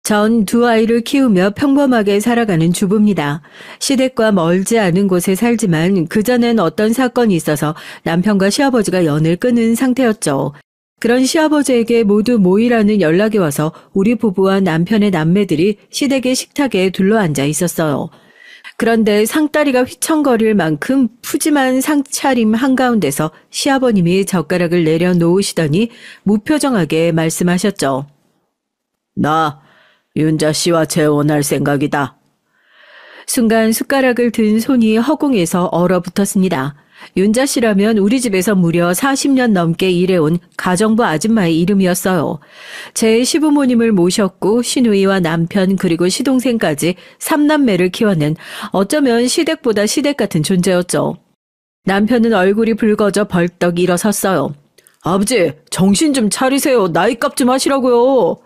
전 두 아이를 키우며 평범하게 살아가는 주부입니다. 시댁과 멀지 않은 곳에 살지만 그전엔 어떤 사건이 있어서 남편과 시아버지가 연을 끊은 상태였죠. 그런 시아버지에게 모두 모이라는 연락이 와서 우리 부부와 남편의 남매들이 시댁의 식탁에 둘러앉아 있었어요. 그런데 상다리가 휘청거릴 만큼 푸짐한 상차림 한가운데서 시아버님이 젓가락을 내려놓으시더니 무표정하게 말씀하셨죠. 나 윤자 씨와 재혼할 생각이다. 순간 숟가락을 든 손이 허공에서 얼어붙었습니다. 윤자 씨라면 우리 집에서 무려 40년 넘게 일해온 가정부 아줌마의 이름이었어요. 제 시부모님을 모셨고 시누이와 남편 그리고 시동생까지 3남매를 키워낸 어쩌면 시댁보다 시댁 같은 존재였죠. 남편은 얼굴이 붉어져 벌떡 일어섰어요. 아버지, 정신 좀 차리세요. 나이값 좀 하시라고요.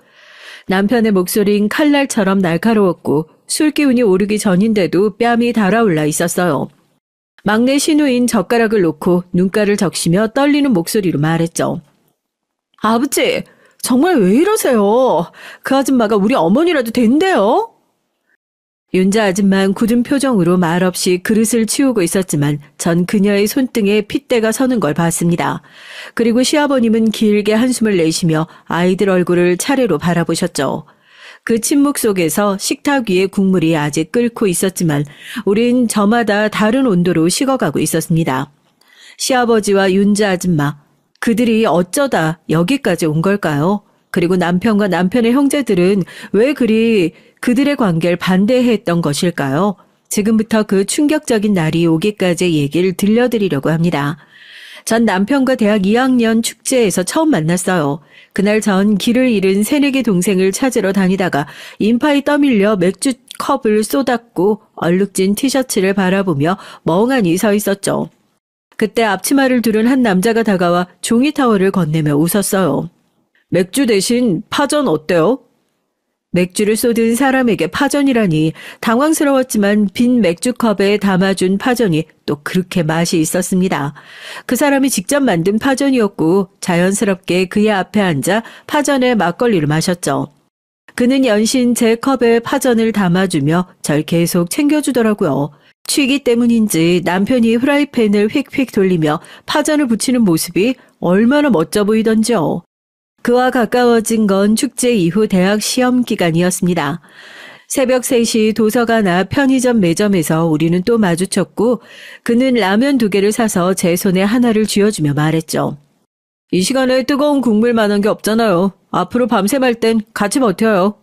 남편의 목소리는 칼날처럼 날카로웠고 술기운이 오르기 전인데도 뺨이 달아올라 있었어요. 막내 시누인 젓가락을 놓고 눈가를 적시며 떨리는 목소리로 말했죠. 아버지, 정말 왜 이러세요? 그 아줌마가 우리 어머니라도 된대요? 윤자 아줌마는 굳은 표정으로 말없이 그릇을 치우고 있었지만 전 그녀의 손등에 핏대가 서는 걸 봤습니다. 그리고 시아버님은 길게 한숨을 내쉬며 아이들 얼굴을 차례로 바라보셨죠. 그 침묵 속에서 식탁 위에 국물이 아직 끓고 있었지만 우린 저마다 다른 온도로 식어가고 있었습니다. 시아버지와 윤자 아줌마, 그들이 어쩌다 여기까지 온 걸까요? 그리고 남편과 남편의 형제들은 왜 그리 그들의 관계를 반대했던 것일까요? 지금부터 그 충격적인 날이 오기까지의 얘기를 들려드리려고 합니다. 전 남편과 대학 2학년 축제에서 처음 만났어요. 그날 전 길을 잃은 새내기 동생을 찾으러 다니다가 인파에 떠밀려 맥주컵을 쏟았고 얼룩진 티셔츠를 바라보며 멍하니 서 있었죠. 그때 앞치마를 두른 한 남자가 다가와 종이타월을 건네며 웃었어요. 맥주 대신 파전 어때요? 맥주를 쏟은 사람에게 파전이라니 당황스러웠지만 빈 맥주컵에 담아준 파전이 또 그렇게 맛이 있었습니다. 그 사람이 직접 만든 파전이었고 자연스럽게 그의 앞에 앉아 파전에 막걸리를 마셨죠. 그는 연신 제 컵에 파전을 담아주며 절 계속 챙겨주더라고요. 취기 때문인지 남편이 프라이팬을 휙휙 돌리며 파전을 부치는 모습이 얼마나 멋져 보이던지요. 그와 가까워진 건 축제 이후 대학 시험 기간이었습니다. 새벽 3시 도서관 앞 편의점 매점에서 우리는 또 마주쳤고 그는 라면 2개를 사서 제 손에 하나를 쥐어주며 말했죠. 이 시간에 뜨거운 국물만한 게 없잖아요. 앞으로 밤샘 할 땐 같이 버텨요.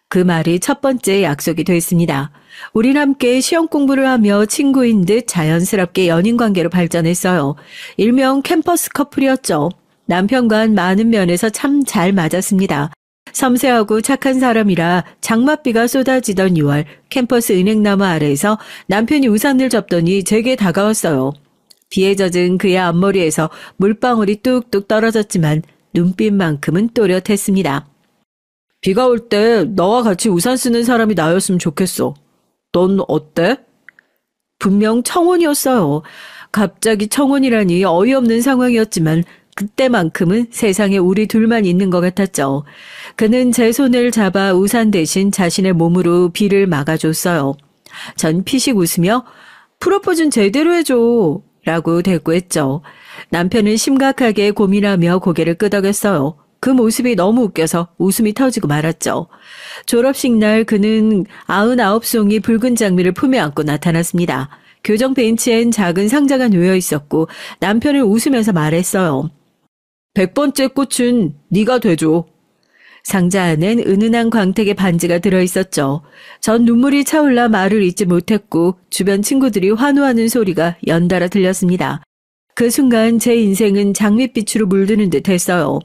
그 말이 첫 번째 약속이 됐습니다. 우린 함께 시험 공부를 하며 친구인 듯 자연스럽게 연인 관계로 발전했어요. 일명 캠퍼스 커플이었죠. 남편과 많은 면에서 참 잘 맞았습니다. 섬세하고 착한 사람이라 장맛비가 쏟아지던 6월 캠퍼스 은행나무 아래에서 남편이 우산을 접더니 제게 다가왔어요. 비에 젖은 그의 앞머리에서 물방울이 뚝뚝 떨어졌지만 눈빛만큼은 또렷했습니다. 비가 올 때 너와 같이 우산 쓰는 사람이 나였으면 좋겠어. 넌 어때? 분명 청혼이었어요. 갑자기 청혼이라니 어이없는 상황이었지만 그때만큼은 세상에 우리 둘만 있는 것 같았죠. 그는 제 손을 잡아 우산 대신 자신의 몸으로 비를 막아줬어요. 전 피식 웃으며 프로포즈는 제대로 해줘 라고 대꾸했죠. 남편은 심각하게 고민하며 고개를 끄덕였어요. 그 모습이 너무 웃겨서 웃음이 터지고 말았죠. 졸업식 날 그는 99송이 붉은 장미를 품에 안고 나타났습니다. 교정 벤치엔 작은 상자가 놓여 있었고 남편은 웃으면서 말했어요. 100번째 꽃은 네가 돼줘. 상자 안엔 은은한 광택의 반지가 들어있었죠. 전 눈물이 차올라 말을 잇지 못했고 주변 친구들이 환호하는 소리가 연달아 들렸습니다. 그 순간 제 인생은 장밋빛으로 물드는 듯 했어요.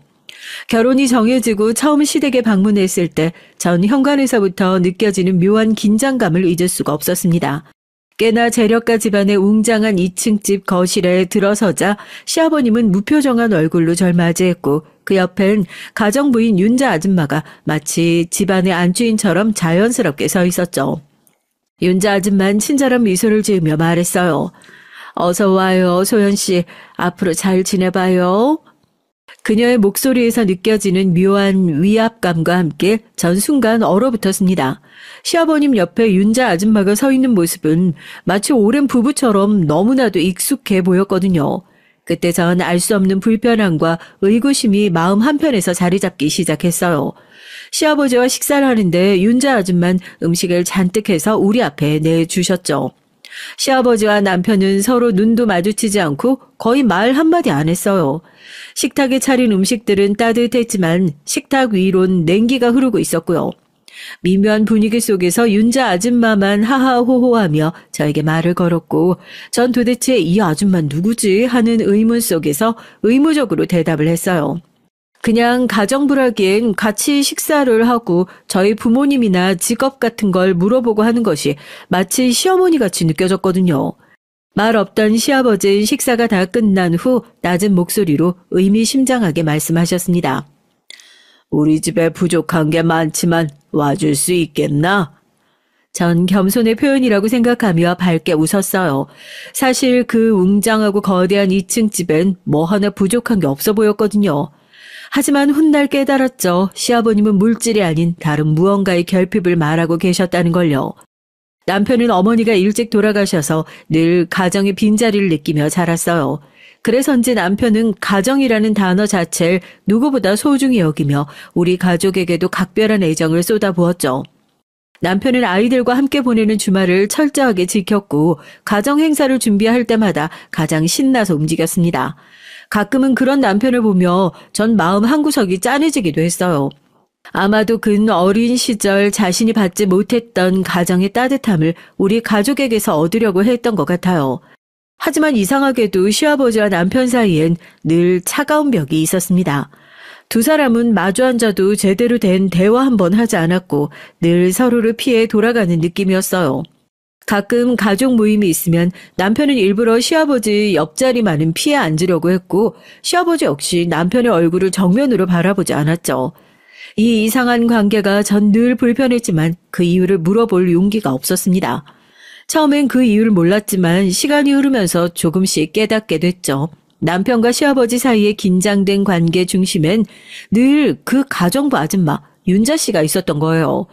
결혼이 정해지고 처음 시댁에 방문했을 때 전 현관에서부터 느껴지는 묘한 긴장감을 잊을 수가 없었습니다. 꽤나 재력가 집안의 웅장한 2층집 거실에 들어서자 시아버님은 무표정한 얼굴로 절 맞이했고 그 옆엔 가정부인 윤자 아줌마가 마치 집안의 안주인처럼 자연스럽게 서 있었죠. 윤자 아줌마는 친절한 미소를 지으며 말했어요. 어서 와요, 소연씨. 앞으로 잘 지내봐요. 그녀의 목소리에서 느껴지는 묘한 위압감과 함께 전 순간 얼어붙었습니다. 시아버님 옆에 윤자 아줌마가 서 있는 모습은 마치 오랜 부부처럼 너무나도 익숙해 보였거든요. 그때 전 알 수 없는 불편함과 의구심이 마음 한편에서 자리 잡기 시작했어요. 시아버지와 식사를 하는데 윤자 아줌마는 음식을 잔뜩 해서 우리 앞에 내주셨죠. 시아버지와 남편은 서로 눈도 마주치지 않고 거의 말 한마디 안 했어요. 식탁에 차린 음식들은 따뜻했지만 식탁 위론 냉기가 흐르고 있었고요. 미묘한 분위기 속에서 윤자 아줌마만 하하호호하며 저에게 말을 걸었고 전 도대체 이 아줌마 누구지 하는 의문 속에서 의무적으로 대답을 했어요. 그냥 가정부라기엔 같이 식사를 하고 저희 부모님이나 직업 같은 걸 물어보고 하는 것이 마치 시어머니 같이 느껴졌거든요. 말 없던 시아버지는 식사가 다 끝난 후 낮은 목소리로 의미심장하게 말씀하셨습니다. 우리 집에 부족한 게 많지만 와줄 수 있겠나? 전 겸손의 표현이라고 생각하며 밝게 웃었어요. 사실 그 웅장하고 거대한 2층 집엔 뭐 하나 부족한 게 없어 보였거든요. 하지만 훗날 깨달았죠. 시아버님은 물질이 아닌 다른 무언가의 결핍을 말하고 계셨다는 걸요. 남편은 어머니가 일찍 돌아가셔서 늘 가정의 빈자리를 느끼며 자랐어요. 그래서인지 남편은 가정이라는 단어 자체를 누구보다 소중히 여기며 우리 가족에게도 각별한 애정을 쏟아부었죠. 남편은 아이들과 함께 보내는 주말을 철저하게 지켰고 가정 행사를 준비할 때마다 가장 신나서 움직였습니다. 가끔은 그런 남편을 보며 전 마음 한구석이 짠해지기도 했어요. 아마도 그 어린 시절 자신이 받지 못했던 가정의 따뜻함을 우리 가족에게서 얻으려고 했던 것 같아요. 하지만 이상하게도 시아버지와 남편 사이엔 늘 차가운 벽이 있었습니다. 두 사람은 마주 앉아도 제대로 된 대화 한 번 하지 않았고 늘 서로를 피해 돌아가는 느낌이었어요. 가끔 가족 모임이 있으면 남편은 일부러 시아버지 옆자리만은 피해 앉으려고 했고 시아버지 역시 남편의 얼굴을 정면으로 바라보지 않았죠. 이 이상한 관계가 전 늘 불편했지만 그 이유를 물어볼 용기가 없었습니다. 처음엔 그 이유를 몰랐지만 시간이 흐르면서 조금씩 깨닫게 됐죠. 남편과 시아버지 사이의 긴장된 관계 중심엔 늘 그 가정부 아줌마 윤자 씨가 있었던 거예요.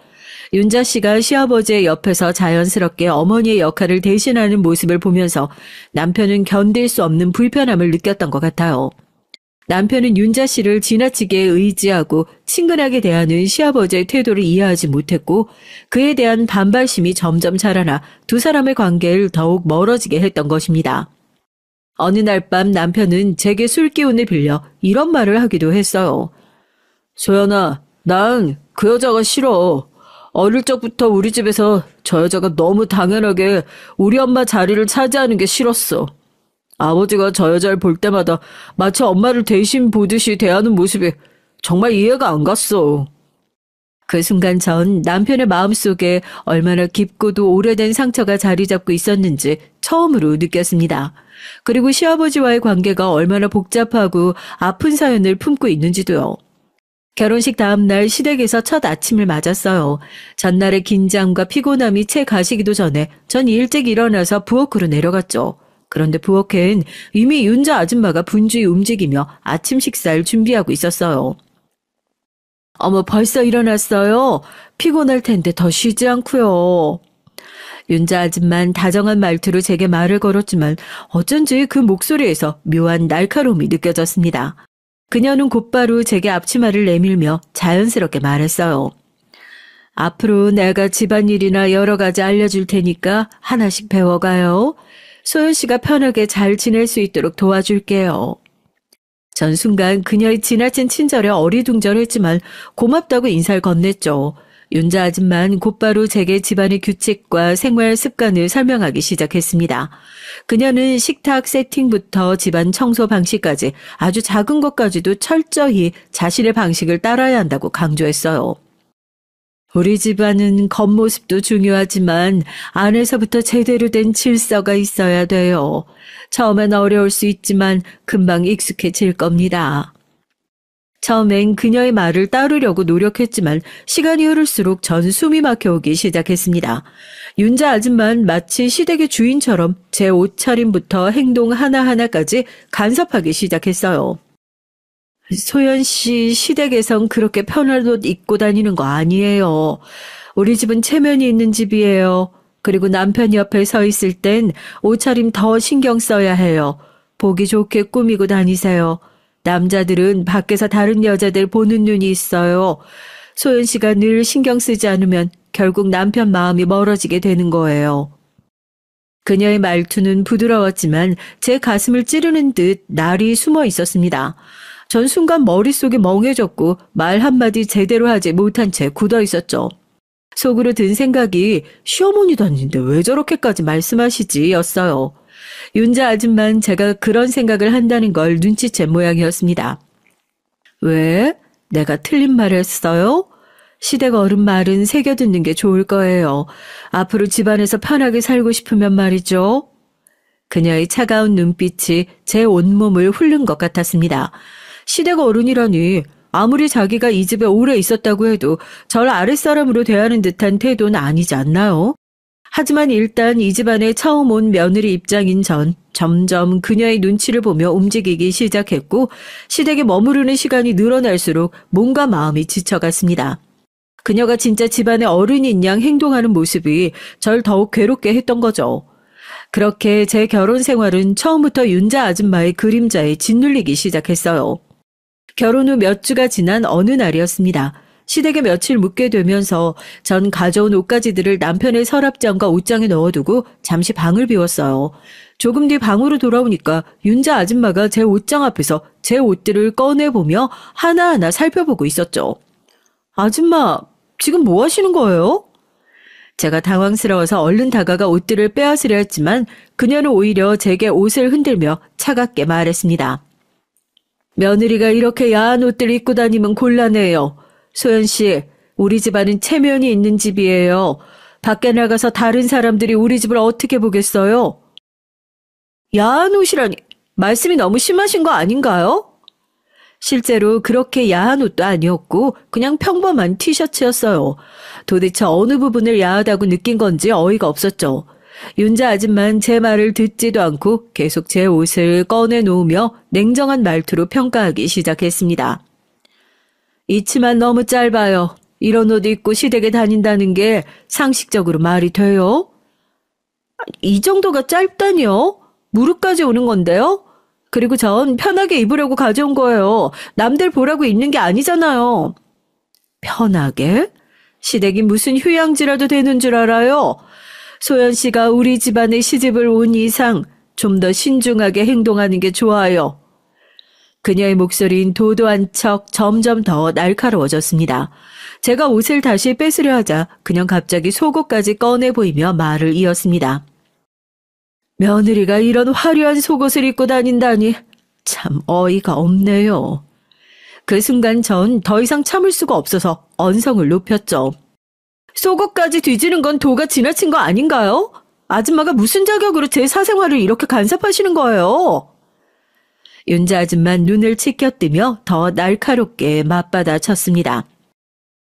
윤자 씨가 시아버지의 옆에서 자연스럽게 어머니의 역할을 대신하는 모습을 보면서 남편은 견딜 수 없는 불편함을 느꼈던 것 같아요. 남편은 윤자 씨를 지나치게 의지하고 친근하게 대하는 시아버지의 태도를 이해하지 못했고 그에 대한 반발심이 점점 자라나 두 사람의 관계를 더욱 멀어지게 했던 것입니다. 어느 날 밤 남편은 제게 술 기운을 빌려 이런 말을 하기도 했어요. 소연아, 난 그 여자가 싫어. 어릴 적부터 우리 집에서 저 여자가 너무 당연하게 우리 엄마 자리를 차지하는 게 싫었어. 아버지가 저 여자를 볼 때마다 마치 엄마를 대신 보듯이 대하는 모습이 정말 이해가 안 갔어. 그 순간 전 남편의 마음속에 얼마나 깊고도 오래된 상처가 자리 잡고 있었는지 처음으로 느꼈습니다. 그리고 시아버지와의 관계가 얼마나 복잡하고 아픈 사연을 품고 있는지도요. 결혼식 다음 날 시댁에서 첫 아침을 맞았어요. 전날의 긴장과 피곤함이 채 가시기도 전에 전 일찍 일어나서 부엌으로 내려갔죠. 그런데 부엌엔 이미 윤자 아줌마가 분주히 움직이며 아침 식사를 준비하고 있었어요. 어머, 벌써 일어났어요? 피곤할 텐데 더 쉬지 않고요. 윤자 아줌마는 다정한 말투로 제게 말을 걸었지만 어쩐지 그 목소리에서 묘한 날카로움이 느껴졌습니다. 그녀는 곧바로 제게 앞치마를 내밀며 자연스럽게 말했어요. 앞으로 내가 집안일이나 여러 가지 알려줄 테니까 하나씩 배워가요. 소연 씨가 편하게 잘 지낼 수 있도록 도와줄게요. 전 순간 그녀의 지나친 친절에 어리둥절했지만 고맙다고 인사를 건넸죠. 윤자 아줌마는 곧바로 제게 집안의 규칙과 생활 습관을 설명하기 시작했습니다. 그녀는 식탁 세팅부터 집안 청소 방식까지 아주 작은 것까지도 철저히 자신의 방식을 따라야 한다고 강조했어요. 우리 집안은 겉모습도 중요하지만 안에서부터 제대로 된 질서가 있어야 돼요. 처음엔 어려울 수 있지만 금방 익숙해질 겁니다. 처음엔 그녀의 말을 따르려고 노력했지만 시간이 흐를수록 전 숨이 막혀오기 시작했습니다. 윤자 아줌마는 마치 시댁의 주인처럼 제 옷차림부터 행동 하나하나까지 간섭하기 시작했어요. 소연 씨 시댁에선 그렇게 편한 옷 입고 다니는 거 아니에요. 우리 집은 체면이 있는 집이에요. 그리고 남편 옆에 서 있을 땐 옷차림 더 신경 써야 해요. 보기 좋게 꾸미고 다니세요. 남자들은 밖에서 다른 여자들 보는 눈이 있어요. 소연 씨가 늘 신경 쓰지 않으면 결국 남편 마음이 멀어지게 되는 거예요. 그녀의 말투는 부드러웠지만 제 가슴을 찌르는 듯 날이 숨어 있었습니다. 전 순간 머릿속이 멍해졌고 말 한마디 제대로 하지 못한 채 굳어 있었죠. 속으로 든 생각이 시어머니도 아닌데 왜 저렇게까지 말씀하시지 였어요. 윤자 아줌만 제가 그런 생각을 한다는 걸 눈치챈 모양이었습니다. 왜? 내가 틀린 말을 했어요? 시댁 어른 말은 새겨듣는 게 좋을 거예요. 앞으로 집안에서 편하게 살고 싶으면 말이죠. 그녀의 차가운 눈빛이 제 온몸을 훑는 것 같았습니다. 시댁 어른이라니 아무리 자기가 이 집에 오래 있었다고 해도 절 아랫사람으로 대하는 듯한 태도는 아니지 않나요? 하지만 일단 이 집안에 처음 온 며느리 입장인 전 점점 그녀의 눈치를 보며 움직이기 시작했고 시댁에 머무르는 시간이 늘어날수록 몸과 마음이 지쳐갔습니다. 그녀가 진짜 집안의 어른인 양 행동하는 모습이 절 더욱 괴롭게 했던 거죠. 그렇게 제 결혼 생활은 처음부터 윤자 아줌마의 그림자에 짓눌리기 시작했어요. 결혼 후 몇 주가 지난 어느 날이었습니다. 시댁에 며칠 묵게 되면서 전 가져온 옷가지들을 남편의 서랍장과 옷장에 넣어두고 잠시 방을 비웠어요. 조금 뒤 방으로 돌아오니까 윤자 아줌마가 제 옷장 앞에서 제 옷들을 꺼내보며 하나하나 살펴보고 있었죠. 아줌마, 지금 뭐 하시는 거예요? 제가 당황스러워서 얼른 다가가 옷들을 빼앗으려 했지만 그녀는 오히려 제게 옷을 흔들며 차갑게 말했습니다. 며느리가 이렇게 야한 옷들 입고 다니면 곤란해요. 소연 씨, 우리 집안은 체면이 있는 집이에요. 밖에 나가서 다른 사람들이 우리 집을 어떻게 보겠어요? 야한 옷이라니, 말씀이 너무 심하신 거 아닌가요? 실제로 그렇게 야한 옷도 아니었고 그냥 평범한 티셔츠였어요. 도대체 어느 부분을 야하다고 느낀 건지 어이가 없었죠. 윤자 아줌만 제 말을 듣지도 않고 계속 제 옷을 꺼내놓으며 냉정한 말투로 평가하기 시작했습니다. 이 치마 너무 짧아요. 이런 옷 입고 시댁에 다닌다는 게 상식적으로 말이 돼요? 이 정도가 짧다니요? 무릎까지 오는 건데요? 그리고 전 편하게 입으려고 가져온 거예요. 남들 보라고 입는 게 아니잖아요. 편하게? 시댁이 무슨 휴양지라도 되는 줄 알아요? 소연 씨가 우리 집안에 시집을 온 이상 좀 더 신중하게 행동하는 게 좋아요. 그녀의 목소리는 도도한 척 점점 더 날카로워졌습니다. 제가 옷을 다시 뺏으려 하자 그냥 갑자기 속옷까지 꺼내 보이며 말을 이었습니다. 며느리가 이런 화려한 속옷을 입고 다닌다니 참 어이가 없네요. 그 순간 전 더 이상 참을 수가 없어서 언성을 높였죠. 속옷까지 뒤지는 건 도가 지나친 거 아닌가요? 아줌마가 무슨 자격으로 제 사생활을 이렇게 간섭하시는 거예요? 윤자 아줌마 눈을 치켜뜨며 더 날카롭게 맞받아 쳤습니다.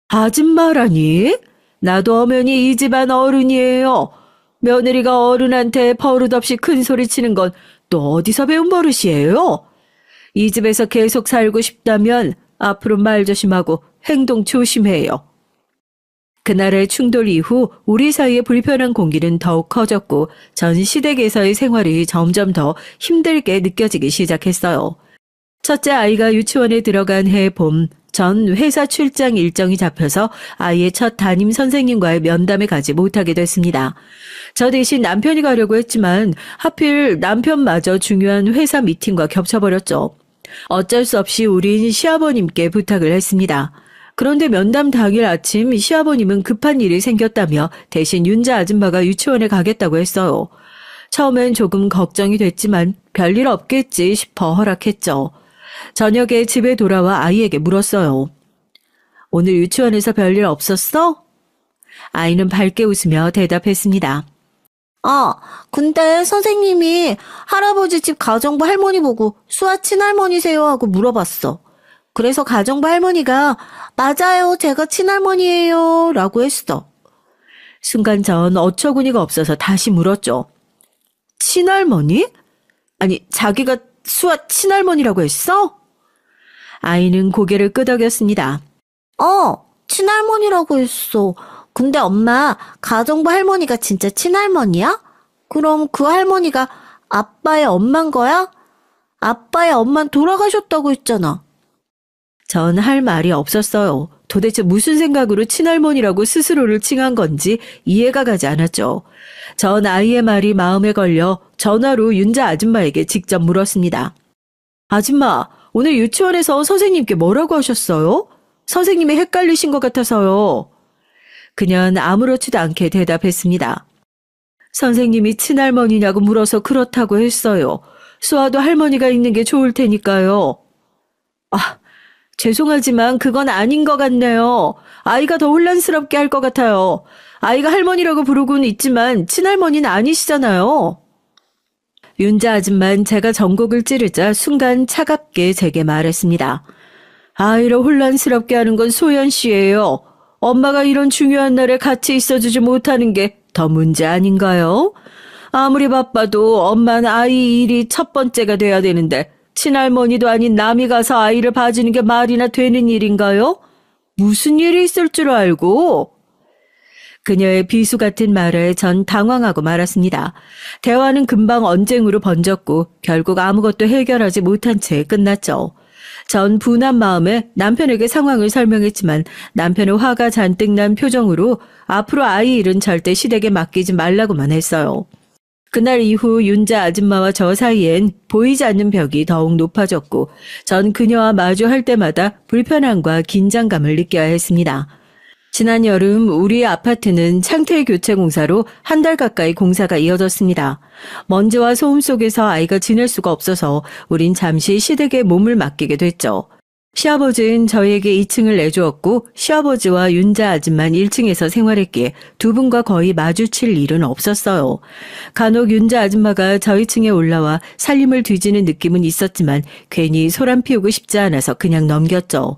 아줌마라니? 나도 엄연히 이 집안 어른이에요. 며느리가 어른한테 버릇없이 큰 소리 치는 건 또 어디서 배운 버릇이에요? 이 집에서 계속 살고 싶다면 앞으로 말 조심하고 행동 조심해요. 그날의 충돌 이후 우리 사이의 불편한 공기는 더욱 커졌고 전 시댁에서의 생활이 점점 더 힘들게 느껴지기 시작했어요. 첫째 아이가 유치원에 들어간 해 봄, 전 회사 출장 일정이 잡혀서 아이의 첫 담임 선생님과의 면담에 가지 못하게 됐습니다. 저 대신 남편이 가려고 했지만 하필 남편마저 중요한 회사 미팅과 겹쳐버렸죠. 어쩔 수 없이 우린 시아버님께 부탁을 했습니다. 그런데 면담 당일 아침 시아버님은 급한 일이 생겼다며 대신 윤자 아줌마가 유치원에 가겠다고 했어요. 처음엔 조금 걱정이 됐지만 별일 없겠지 싶어 허락했죠. 저녁에 집에 돌아와 아이에게 물었어요. 오늘 유치원에서 별일 없었어? 아이는 밝게 웃으며 대답했습니다. 근데 선생님이 할아버지 집 가정부 할머니 보고 수아 친할머니세요 하고 물어봤어. 그래서 가정부 할머니가 맞아요, 제가 친할머니예요 라고 했어. 순간 전 어처구니가 없어서 다시 물었죠. 친할머니? 아니, 자기가 수아 친할머니라고 했어? 아이는 고개를 끄덕였습니다. 친할머니라고 했어. 근데 엄마, 가정부 할머니가 진짜 친할머니야? 그럼 그 할머니가 아빠의 엄만 거야? 아빠의 엄만 돌아가셨다고 했잖아. 전 할 말이 없었어요. 도대체 무슨 생각으로 친할머니라고 스스로를 칭한 건지 이해가 가지 않았죠. 전 아이의 말이 마음에 걸려 전화로 윤자 아줌마에게 직접 물었습니다. 아줌마, 오늘 유치원에서 선생님께 뭐라고 하셨어요? 선생님이 헷갈리신 것 같아서요. 그녀는 아무렇지도 않게 대답했습니다. 선생님이 친할머니냐고 물어서 그렇다고 했어요. 수아도 할머니가 있는 게 좋을 테니까요. 죄송하지만 그건 아닌 것 같네요. 아이가 더 혼란스럽게 할 것 같아요. 아이가 할머니라고 부르고는 있지만 친할머니는 아니시잖아요. 윤자 아줌마는 제가 전곡을 찌르자 순간 차갑게 제게 말했습니다. 아이를 혼란스럽게 하는 건 소연 씨예요. 엄마가 이런 중요한 날에 같이 있어주지 못하는 게 더 문제 아닌가요? 아무리 바빠도 엄마는 아이 일이 첫 번째가 돼야 되는데 친할머니도 아닌 남이 가서 아이를 봐주는 게 말이나 되는 일인가요? 무슨 일이 있을 줄 알고? 그녀의 비수 같은 말에 전 당황하고 말았습니다. 대화는 금방 언쟁으로 번졌고 결국 아무것도 해결하지 못한 채 끝났죠. 전 분한 마음에 남편에게 상황을 설명했지만 남편은 화가 잔뜩 난 표정으로 앞으로 아이 일은 절대 시댁에 맡기지 말라고만 했어요. 그날 이후 윤자 아줌마와 저 사이엔 보이지 않는 벽이 더욱 높아졌고 전 그녀와 마주할 때마다 불편함과 긴장감을 느껴야 했습니다. 지난 여름 우리 아파트는 창틀 교체 공사로 한 달 가까이 공사가 이어졌습니다. 먼지와 소음 속에서 아이가 지낼 수가 없어서 우린 잠시 시댁에 몸을 맡기게 됐죠. 시아버지는 저희에게 2층을 내주었고 시아버지와 윤자 아줌마는 1층에서 생활했기에 두 분과 거의 마주칠 일은 없었어요. 간혹 윤자 아줌마가 저희 층에 올라와 살림을 뒤지는 느낌은 있었지만 괜히 소란 피우고 싶지 않아서 그냥 넘겼죠.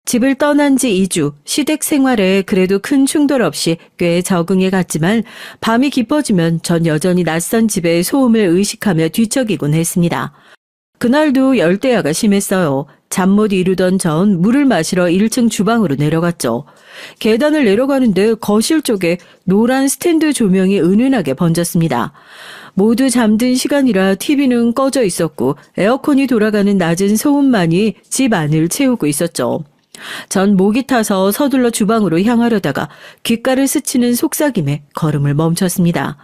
집을 떠난 지 2주, 시댁 생활에 그래도 큰 충돌 없이 꽤 적응해 갔지만 밤이 깊어지면 전 여전히 낯선 집의 소음을 의식하며 뒤척이곤 했습니다. 그날도 열대야가 심했어요. 잠 못 이루던 전 물을 마시러 1층 주방으로 내려갔죠. 계단을 내려가는데 거실 쪽에 노란 스탠드 조명이 은은하게 번졌습니다. 모두 잠든 시간이라 TV는 꺼져 있었고 에어컨이 돌아가는 낮은 소음만이 집 안을 채우고 있었죠. 전 목이 타서 서둘러 주방으로 향하려다가 귓가를 스치는 속삭임에 걸음을 멈췄습니다.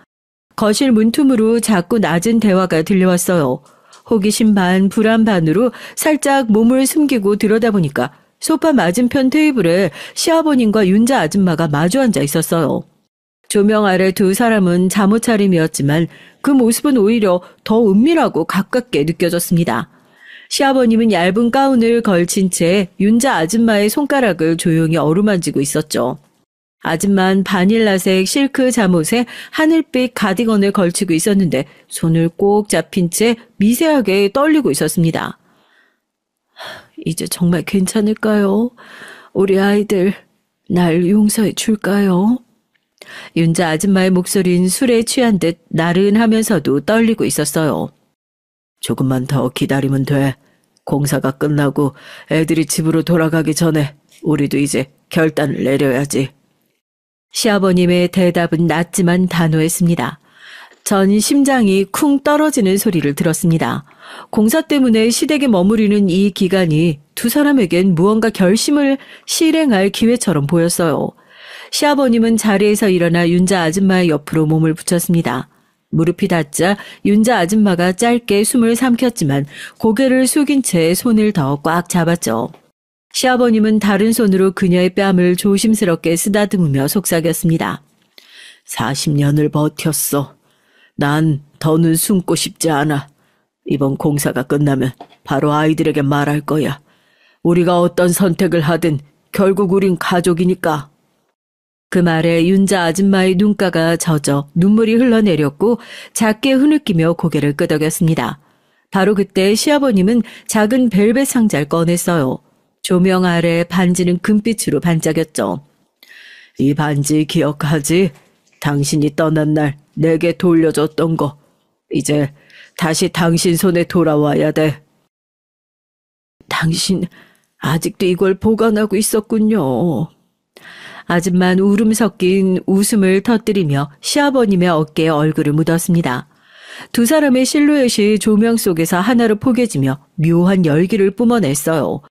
거실 문틈으로 자꾸 낮은 대화가 들려왔어요. 호기심 반 불안 반으로 살짝 몸을 숨기고 들여다보니까 소파 맞은편 테이블에 시아버님과 윤자 아줌마가 마주 앉아 있었어요. 조명 아래 두 사람은 잠옷 차림이었지만 그 모습은 오히려 더 은밀하고 가깝게 느껴졌습니다. 시아버님은 얇은 가운을 걸친 채 윤자 아줌마의 손가락을 조용히 어루만지고 있었죠. 아줌마는 바닐라색 실크 잠옷에 하늘빛 가디건을 걸치고 있었는데 손을 꼭 잡힌 채 미세하게 떨리고 있었습니다. 이제 정말 괜찮을까요? 우리 아이들 날 용서해 줄까요? 윤자 아줌마의 목소리는 술에 취한 듯 나른하면서도 떨리고 있었어요. 조금만 더 기다리면 돼. 공사가 끝나고 애들이 집으로 돌아가기 전에 우리도 이제 결단을 내려야지. 시아버님의 대답은 낮지만 단호했습니다. 전 심장이 쿵 떨어지는 소리를 들었습니다. 공사 때문에 시댁에 머무르는 이 기간이 두 사람에겐 무언가 결심을 실행할 기회처럼 보였어요. 시아버님은 자리에서 일어나 윤자 아줌마의 옆으로 몸을 붙였습니다. 무릎이 닿자 윤자 아줌마가 짧게 숨을 삼켰지만 고개를 숙인 채 손을 더 꽉 잡았죠. 시아버님은 다른 손으로 그녀의 뺨을 조심스럽게 쓰다듬으며 속삭였습니다. 40년을 버텼어. 난 더는 숨고 싶지 않아. 이번 공사가 끝나면 바로 아이들에게 말할 거야. 우리가 어떤 선택을 하든 결국 우린 가족이니까. 그 말에 윤자 아줌마의 눈가가 젖어 눈물이 흘러내렸고 작게 흐느끼며 고개를 끄덕였습니다. 바로 그때 시아버님은 작은 벨벳 상자를 꺼냈어요. 조명 아래 반지는 금빛으로 반짝였죠. 이 반지 기억하지? 당신이 떠난 날 내게 돌려줬던 거. 이제 다시 당신 손에 돌아와야 돼. 당신 아직도 이걸 보관하고 있었군요. 아줌마는 울음 섞인 웃음을 터뜨리며 시아버님의 어깨에 얼굴을 묻었습니다. 두 사람의 실루엣이 조명 속에서 하나로 포개지며 묘한 열기를 뿜어냈어요.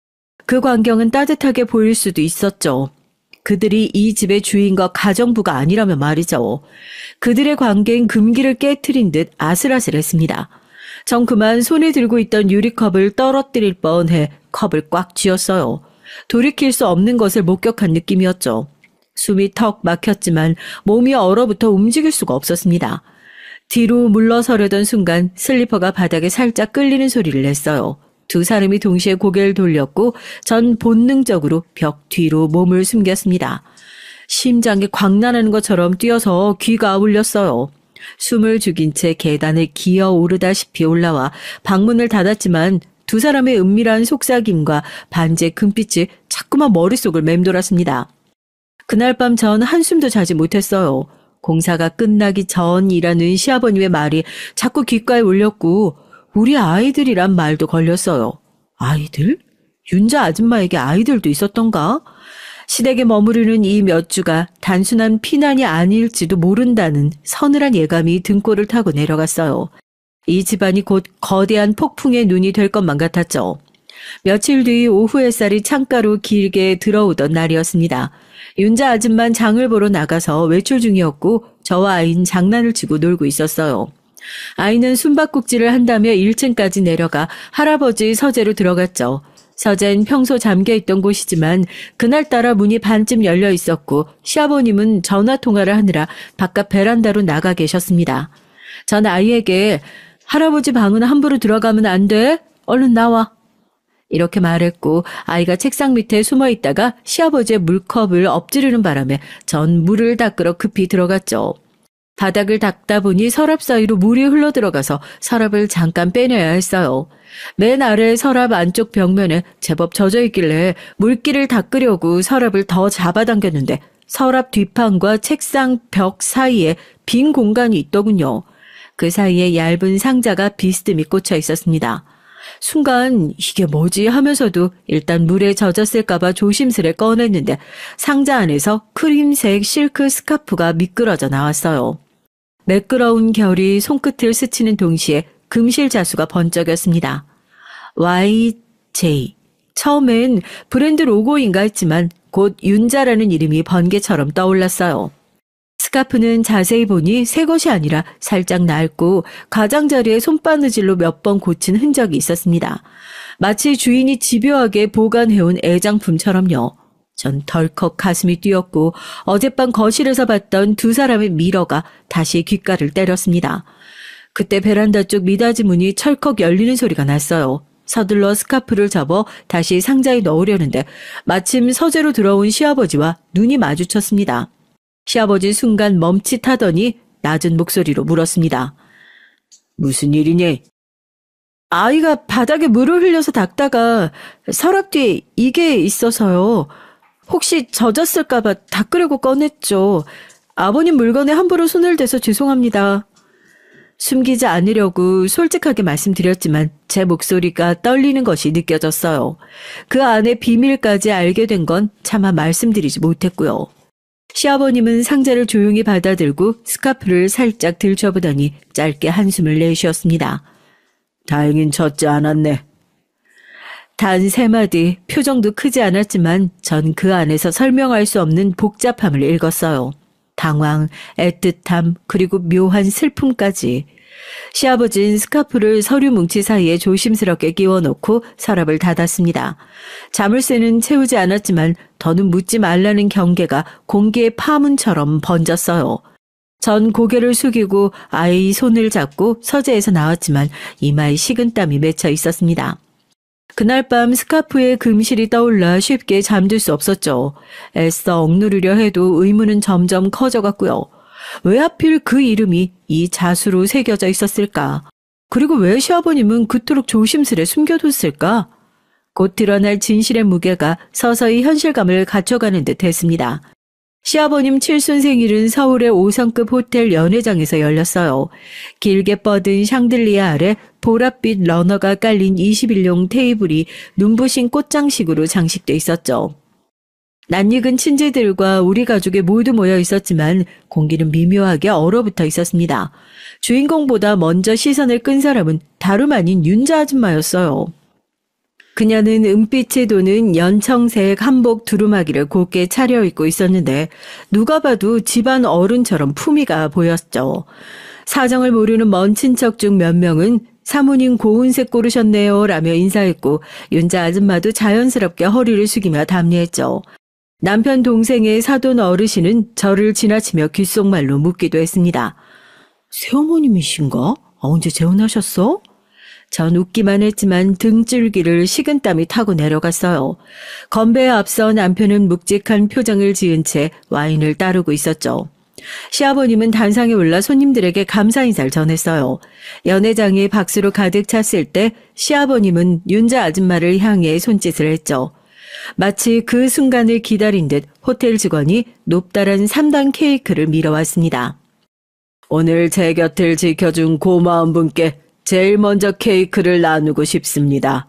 그 광경은 따뜻하게 보일 수도 있었죠. 그들이 이 집의 주인과 가정부가 아니라면 말이죠. 그들의 관계인 금기를 깨트린 듯 아슬아슬했습니다. 전 그만 손에 들고 있던 유리컵을 떨어뜨릴 뻔해 컵을 꽉 쥐었어요. 돌이킬 수 없는 것을 목격한 느낌이었죠. 숨이 턱 막혔지만 몸이 얼어붙어 움직일 수가 없었습니다. 뒤로 물러서려던 순간 슬리퍼가 바닥에 살짝 끌리는 소리를 냈어요. 두 사람이 동시에 고개를 돌렸고 전 본능적으로 벽 뒤로 몸을 숨겼습니다. 심장이 광난하는 것처럼 뛰어서 귀가 울렸어요. 숨을 죽인 채 계단을 기어 오르다시피 올라와 방문을 닫았지만 두 사람의 은밀한 속삭임과 반지의 금빛이 자꾸만 머릿속을 맴돌았습니다. 그날 밤 전 한숨도 자지 못했어요. 공사가 끝나기 전이라는 시아버님의 말이 자꾸 귓가에 울렸고 우리 아이들이란 말도 걸렸어요. 아이들? 윤자 아줌마에게 아이들도 있었던가? 시댁에 머무르는 이 몇 주가 단순한 피난이 아닐지도 모른다는 서늘한 예감이 등골을 타고 내려갔어요. 이 집안이 곧 거대한 폭풍의 눈이 될 것만 같았죠. 며칠 뒤 오후 햇살이 창가로 길게 들어오던 날이었습니다. 윤자 아줌만 장을 보러 나가서 외출 중이었고 저와 아이는 장난을 치고 놀고 있었어요. 아이는 숨바꼭질을 한다며 1층까지 내려가 할아버지 서재로 들어갔죠. 서재는 평소 잠겨있던 곳이지만 그날따라 문이 반쯤 열려 있었고 시아버님은 전화통화를 하느라 바깥 베란다로 나가 계셨습니다. 전 아이에게 할아버지 방은 함부로 들어가면 안 돼. 얼른 나와. 이렇게 말했고 아이가 책상 밑에 숨어 있다가 시아버지의 물컵을 엎지르는 바람에 전 물을 닦으러 급히 들어갔죠. 바닥을 닦다 보니 서랍 사이로 물이 흘러들어가서 서랍을 잠깐 빼내야 했어요. 맨 아래 서랍 안쪽 벽면에 제법 젖어 있길래 물기를 닦으려고 서랍을 더 잡아당겼는데 서랍 뒷판과 책상 벽 사이에 빈 공간이 있더군요. 그 사이에 얇은 상자가 비스듬히 꽂혀 있었습니다. 순간 이게 뭐지 하면서도 일단 물에 젖었을까봐 조심스레 꺼냈는데 상자 안에서 크림색 실크 스카프가 미끄러져 나왔어요. 매끄러운 결이 손끝을 스치는 동시에 금실 자수가 번쩍였습니다. YJ. 처음엔 브랜드 로고인가 했지만 곧 윤자라는 이름이 번개처럼 떠올랐어요. 스카프는 자세히 보니 새 것이 아니라 살짝 낡고 가장자리에 손바느질로 몇 번 고친 흔적이 있었습니다. 마치 주인이 집요하게 보관해온 애장품처럼요. 전 덜컥 가슴이 뛰었고 어젯밤 거실에서 봤던 두 사람의 미러가 다시 귓가를 때렸습니다. 그때 베란다 쪽 미닫이 문이 철컥 열리는 소리가 났어요. 서둘러 스카프를 접어 다시 상자에 넣으려는데 마침 서재로 들어온 시아버지와 눈이 마주쳤습니다. 시아버지 순간 멈칫하더니 낮은 목소리로 물었습니다. 무슨 일이니? 아이가 바닥에 물을 흘려서 닦다가 서랍 뒤에 이게 있어서요. 혹시 젖었을까봐 닦으려고 꺼냈죠. 아버님 물건에 함부로 손을 대서 죄송합니다. 숨기지 않으려고 솔직하게 말씀드렸지만 제 목소리가 떨리는 것이 느껴졌어요. 그 안에 비밀까지 알게 된 건 차마 말씀드리지 못했고요. 시아버님은 상자를 조용히 받아들고 스카프를 살짝 들춰보더니 짧게 한숨을 내쉬었습니다. 다행hin 젖지 않았네. 단 3마디, 표정도 크지 않았지만 전 그 안에서 설명할 수 없는 복잡함을 읽었어요. 당황, 애틋함, 그리고 묘한 슬픔까지. 시아버지는 스카프를 서류 뭉치 사이에 조심스럽게 끼워놓고 서랍을 닫았습니다. 자물쇠는 채우지 않았지만 더는 묻지 말라는 경계가 공기의 파문처럼 번졌어요. 전 고개를 숙이고 아이 손을 잡고 서재에서 나왔지만 이마에 식은땀이 맺혀 있었습니다. 그날 밤 스카프에 금실이 떠올라 쉽게 잠들 수 없었죠. 애써 억누르려 해도 의문은 점점 커져갔고요. 왜 하필 그 이름이 이 자수로 새겨져 있었을까? 그리고 왜 시아버님은 그토록 조심스레 숨겨뒀을까? 곧 드러날 진실의 무게가 서서히 현실감을 갖춰가는 듯 했습니다. 시아버님 칠순 생일은 서울의 5성급 호텔 연회장에서 열렸어요. 길게 뻗은 샹들리에 아래 보랏빛 러너가 깔린 21용 테이블이 눈부신 꽃장식으로 장식돼 있었죠. 낯익은 친지들과 우리 가족이 모두 모여 있었지만 공기는 미묘하게 얼어붙어 있었습니다. 주인공보다 먼저 시선을 끈 사람은 다름 아닌 윤자 아줌마였어요. 그녀는 은빛이 도는 연청색 한복 두루마기를 곱게 차려입고 있었는데 누가 봐도 집안 어른처럼 품위가 보였죠. 사정을 모르는 먼 친척 중 몇 명은 사모님 고운색 고르셨네요 라며 인사했고 윤자 아줌마도 자연스럽게 허리를 숙이며 답례했죠. 남편 동생의 사돈 어르신은 저를 지나치며 귓속말로 묻기도 했습니다. 새어머님이신가? 언제 재혼하셨어? 전 웃기만 했지만 등줄기를 식은땀이 타고 내려갔어요. 건배에 앞서 남편은 묵직한 표정을 지은 채 와인을 따르고 있었죠. 시아버님은 단상에 올라 손님들에게 감사 인사를 전했어요. 연회장이 박수로 가득 찼을 때 시아버님은 윤자 아줌마를 향해 손짓을 했죠. 마치 그 순간을 기다린 듯 호텔 직원이 높다란 3단 케이크를 밀어왔습니다. 오늘 제 곁을 지켜준 고마운 분께 제일 먼저 케이크를 나누고 싶습니다.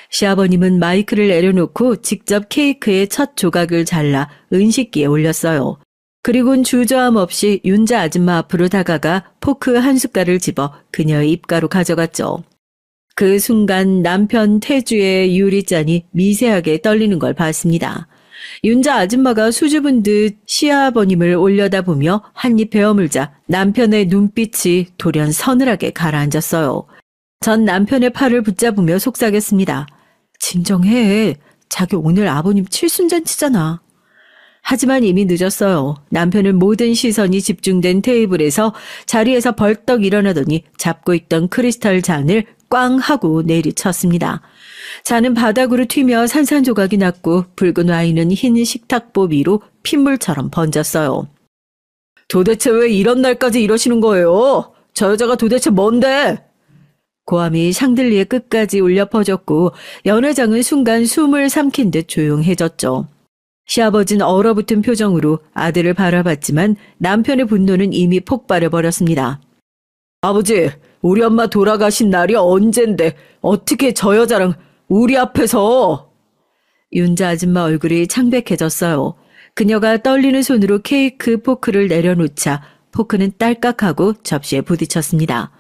시아버님은 마이크를 내려놓고 직접 케이크의 첫 조각을 잘라 은식기에 올렸어요. 그리고는 주저함 없이 윤자 아줌마 앞으로 다가가 포크 한 숟갈을 집어 그녀의 입가로 가져갔죠. 그 순간 남편 태주의 유리잔이 미세하게 떨리는 걸 봤습니다. 윤자 아줌마가 수줍은 듯 시아버님을 올려다보며 한입 베어물자 남편의 눈빛이 돌연 서늘하게 가라앉았어요. 전 남편의 팔을 붙잡으며 속삭였습니다. 진정해. 자기 오늘 아버님 칠순잔치잖아. 하지만 이미 늦었어요. 남편은 모든 시선이 집중된 테이블에서 자리에서 벌떡 일어나더니 잡고 있던 크리스탈 잔을 꽝 하고 내리쳤습니다. 잔은 바닥으로 튀며 산산조각이 났고 붉은 와인은 흰 식탁보 위로 핏물처럼 번졌어요. 도대체 왜 이런 날까지 이러시는 거예요? 저 여자가 도대체 뭔데? 고함이 샹들리에 끝까지 울려 퍼졌고 연회장은 순간 숨을 삼킨 듯 조용해졌죠. 시아버지는 얼어붙은 표정으로 아들을 바라봤지만 남편의 분노는 이미 폭발해버렸습니다. 아버지, 우리 엄마 돌아가신 날이 언젠데 어떻게 저 여자랑 우리 앞에서... 윤자 아줌마 얼굴이 창백해졌어요. 그녀가 떨리는 손으로 케이크 포크를 내려놓자 포크는 딸깍하고 접시에 부딪혔습니다.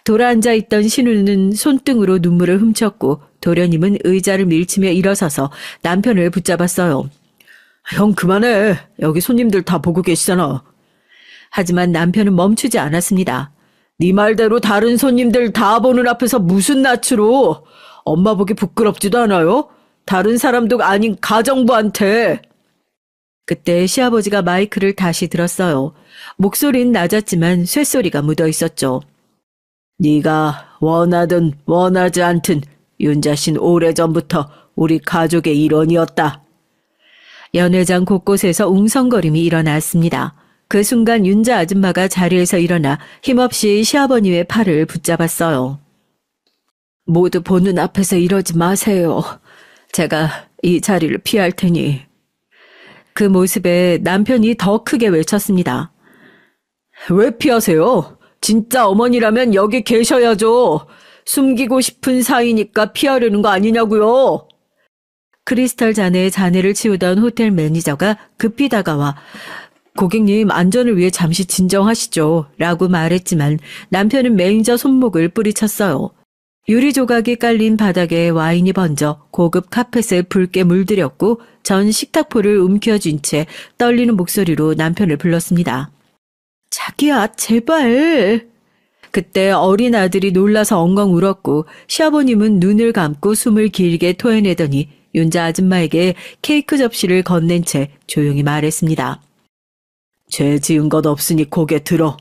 돌아앉아 있던 신우는 손등으로 눈물을 훔쳤고 도련님은 의자를 밀치며 일어서서 남편을 붙잡았어요. 형 그만해. 여기 손님들 다 보고 계시잖아. 하지만 남편은 멈추지 않았습니다. 네 말대로 다른 손님들 다 보는 앞에서 무슨 낯으로. 엄마 보기 부끄럽지도 않아요? 다른 사람도 아닌 가정부한테. 그때 시아버지가 마이크를 다시 들었어요. 목소리는 낮았지만 쇳소리가 묻어 있었죠. 네가 원하든 원하지 않든 윤자신 오래전부터 우리 가족의 일원이었다. 연회장 곳곳에서 웅성거림이 일어났습니다. 그 순간 윤자 아줌마가 자리에서 일어나 힘없이 시아버님의 팔을 붙잡았어요. 모두 보는 앞에서 이러지 마세요. 제가 이 자리를 피할 테니. 그 모습에 남편이 더 크게 외쳤습니다. 왜 피하세요? 진짜 어머니라면 여기 계셔야죠. 숨기고 싶은 사이니까 피하려는 거 아니냐고요. 크리스탈 잔에 잔해를 치우던 호텔 매니저가 급히 다가와 고객님 안전을 위해 잠시 진정하시죠 라고 말했지만 남편은 매니저 손목을 뿌리쳤어요. 유리 조각이 깔린 바닥에 와인이 번져 고급 카펫을 붉게 물들였고 전 식탁포를 움켜쥔 채 떨리는 목소리로 남편을 불렀습니다. 자기야 제발. 그때 어린 아들이 놀라서 엉엉 울었고 시아버님은 눈을 감고 숨을 길게 토해내더니 윤자 아줌마에게 케이크 접시를 건넨 채 조용히 말했습니다. 죄 지은 것 없으니 고개 들어.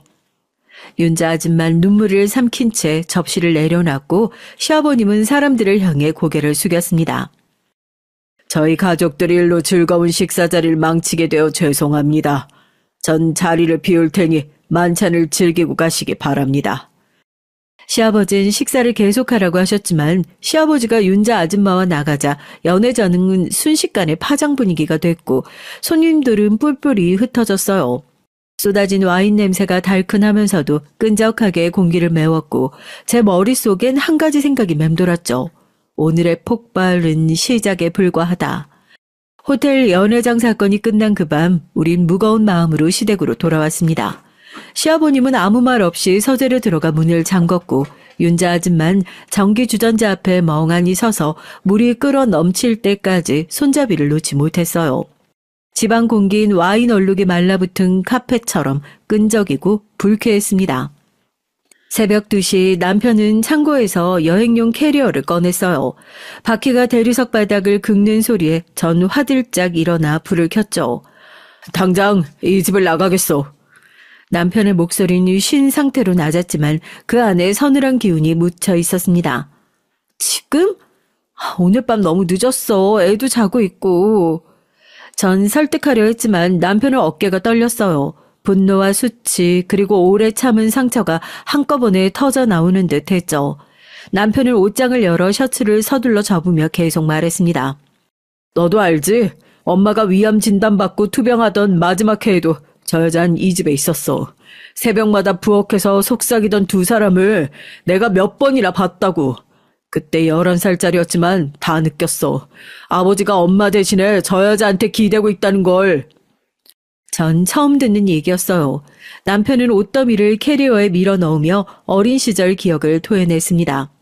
윤자 아줌마는 눈물을 삼킨 채 접시를 내려놨고 시아버님은 사람들을 향해 고개를 숙였습니다. 저희 가족들이 일로 즐거운 식사 자리를 망치게 되어 죄송합니다. 전 자리를 비울 테니 만찬을 즐기고 가시기 바랍니다. 시아버지는 식사를 계속하라고 하셨지만 시아버지가 윤자 아줌마와 나가자 연회장은 순식간에 파장 분위기가 됐고 손님들은 뿔뿔이 흩어졌어요. 쏟아진 와인 냄새가 달큰하면서도 끈적하게 공기를 메웠고 제 머릿속엔 한 가지 생각이 맴돌았죠. 오늘의 폭발은 시작에 불과하다. 호텔 연회장 사건이 끝난 그 밤 우린 무거운 마음으로 시댁으로 돌아왔습니다. 시아버님은 아무 말 없이 서재로 들어가 문을 잠궜고 윤자 아줌만 전기 주전자 앞에 멍하니 서서 물이 끓어 넘칠 때까지 손잡이를 놓지 못했어요. 지방 공기인 와인 얼룩이 말라붙은 카펫처럼 끈적이고 불쾌했습니다. 새벽 2시 남편은 창고에서 여행용 캐리어를 꺼냈어요. 바퀴가 대리석 바닥을 긁는 소리에 전 화들짝 일어나 불을 켰죠. 당장 이 집을 나가겠소. 남편의 목소리는 쉰 상태로 낮았지만 그 안에 서늘한 기운이 묻혀 있었습니다. 지금? 오늘 밤 너무 늦었어. 애도 자고 있고. 전 설득하려 했지만 남편의 어깨가 떨렸어요. 분노와 수치 그리고 오래 참은 상처가 한꺼번에 터져 나오는 듯 했죠. 남편은 옷장을 열어 셔츠를 서둘러 접으며 계속 말했습니다. 너도 알지? 엄마가 위암 진단받고 투병하던 마지막 해에도 저 여자는 이 집에 있었어. 새벽마다 부엌에서 속삭이던 두 사람을 내가 몇 번이나 봤다고. 그때 11살짜리였지만 다 느꼈어. 아버지가 엄마 대신에 저 여자한테 기대고 있다는 걸. 전 처음 듣는 얘기였어요. 남편은 옷더미를 캐리어에 밀어 넣으며 어린 시절 기억을 토해냈습니다.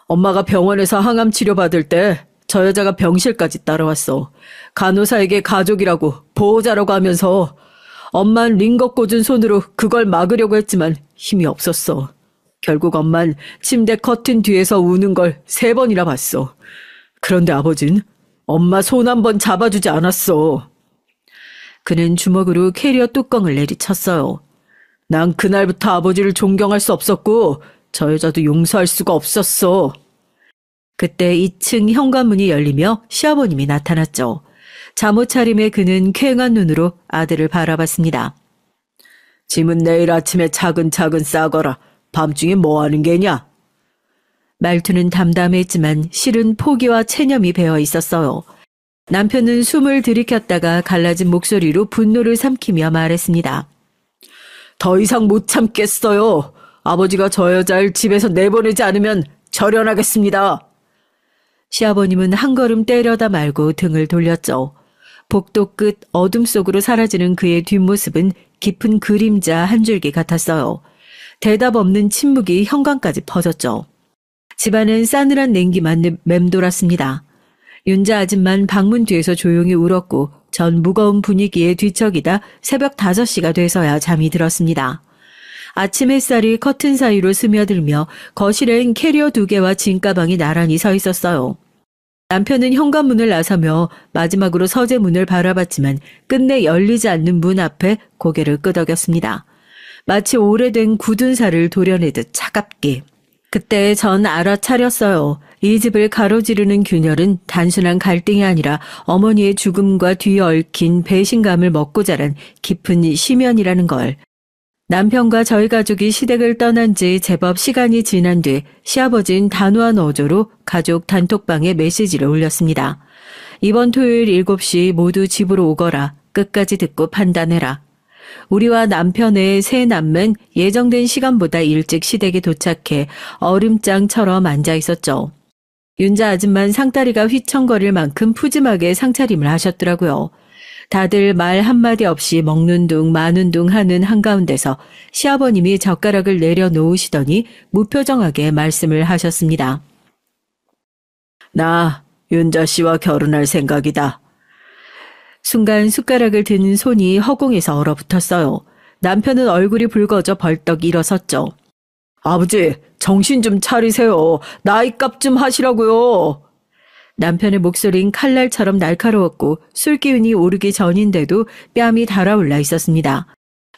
엄마가 병원에서 항암 치료받을 때 저 여자가 병실까지 따라왔어. 간호사에게 가족이라고 보호자라고 하면서 엄만 링거 꽂은 손으로 그걸 막으려고 했지만 힘이 없었어. 결국 엄만 침대 커튼 뒤에서 우는 걸 3번이나 봤어. 그런데 아버진 엄마 손 한 번 잡아주지 않았어. 그는 주먹으로 캐리어 뚜껑을 내리쳤어요. 난 그날부터 아버지를 존경할 수 없었고 저 여자도 용서할 수가 없었어. 그때 2층 현관문이 열리며 시아버님이 나타났죠. 잠옷 차림의 그는 퀭한 눈으로 아들을 바라봤습니다. 짐은 내일 아침에 차근차근 싸거라. 밤중에 뭐 하는 게냐? 말투는 담담했지만 실은 포기와 체념이 배어 있었어요. 남편은 숨을 들이켰다가 갈라진 목소리로 분노를 삼키며 말했습니다. 더 이상 못 참겠어요. 아버지가 저 여자를 집에서 내보내지 않으면 절연하겠습니다. 시아버님은 한 걸음 때려다 말고 등을 돌렸죠. 복도 끝 어둠 속으로 사라지는 그의 뒷모습은 깊은 그림자 한 줄기 같았어요. 대답 없는 침묵이 현관까지 퍼졌죠. 집안은 싸늘한 냉기만 맴돌았습니다. 윤자 아줌만 방문 뒤에서 조용히 울었고 전 무거운 분위기에 뒤척이다 새벽 5시가 돼서야 잠이 들었습니다. 아침 햇살이 커튼 사이로 스며들며 거실엔 캐리어 2개와 짐가방이 나란히 서 있었어요. 남편은 현관문을 나서며 마지막으로 서재 문을 바라봤지만 끝내 열리지 않는 문 앞에 고개를 끄덕였습니다. 마치 오래된 굳은 살을 도려내듯 차갑게. 그때 전 알아차렸어요. 이 집을 가로지르는 균열은 단순한 갈등이 아니라 어머니의 죽음과 뒤에 얽힌 배신감을 먹고 자란 깊은 심연이라는 걸. 남편과 저희 가족이 시댁을 떠난 지 제법 시간이 지난 뒤 시아버지는 단호한 어조로 가족 단톡방에 메시지를 올렸습니다. 이번 토요일 7시 모두 집으로 오거라. 끝까지 듣고 판단해라. 우리와 남편의 세 남매는 예정된 시간보다 일찍 시댁에 도착해 얼음장처럼 앉아 있었죠. 윤자 아줌만 상다리가 휘청거릴 만큼 푸짐하게 상차림을 하셨더라고요. 다들 말 한마디 없이 먹는 둥 마는 둥 하는 한가운데서 시아버님이 젓가락을 내려놓으시더니 무표정하게 말씀을 하셨습니다. 나 윤자 씨와 결혼할 생각이다. 순간 숟가락을 든 손이 허공에서 얼어붙었어요. 남편은 얼굴이 붉어져 벌떡 일어섰죠. 아버지, 정신 좀 차리세요. 나이값 좀 하시라고요. 남편의 목소리는 칼날처럼 날카로웠고 술기운이 오르기 전인데도 뺨이 달아올라 있었습니다.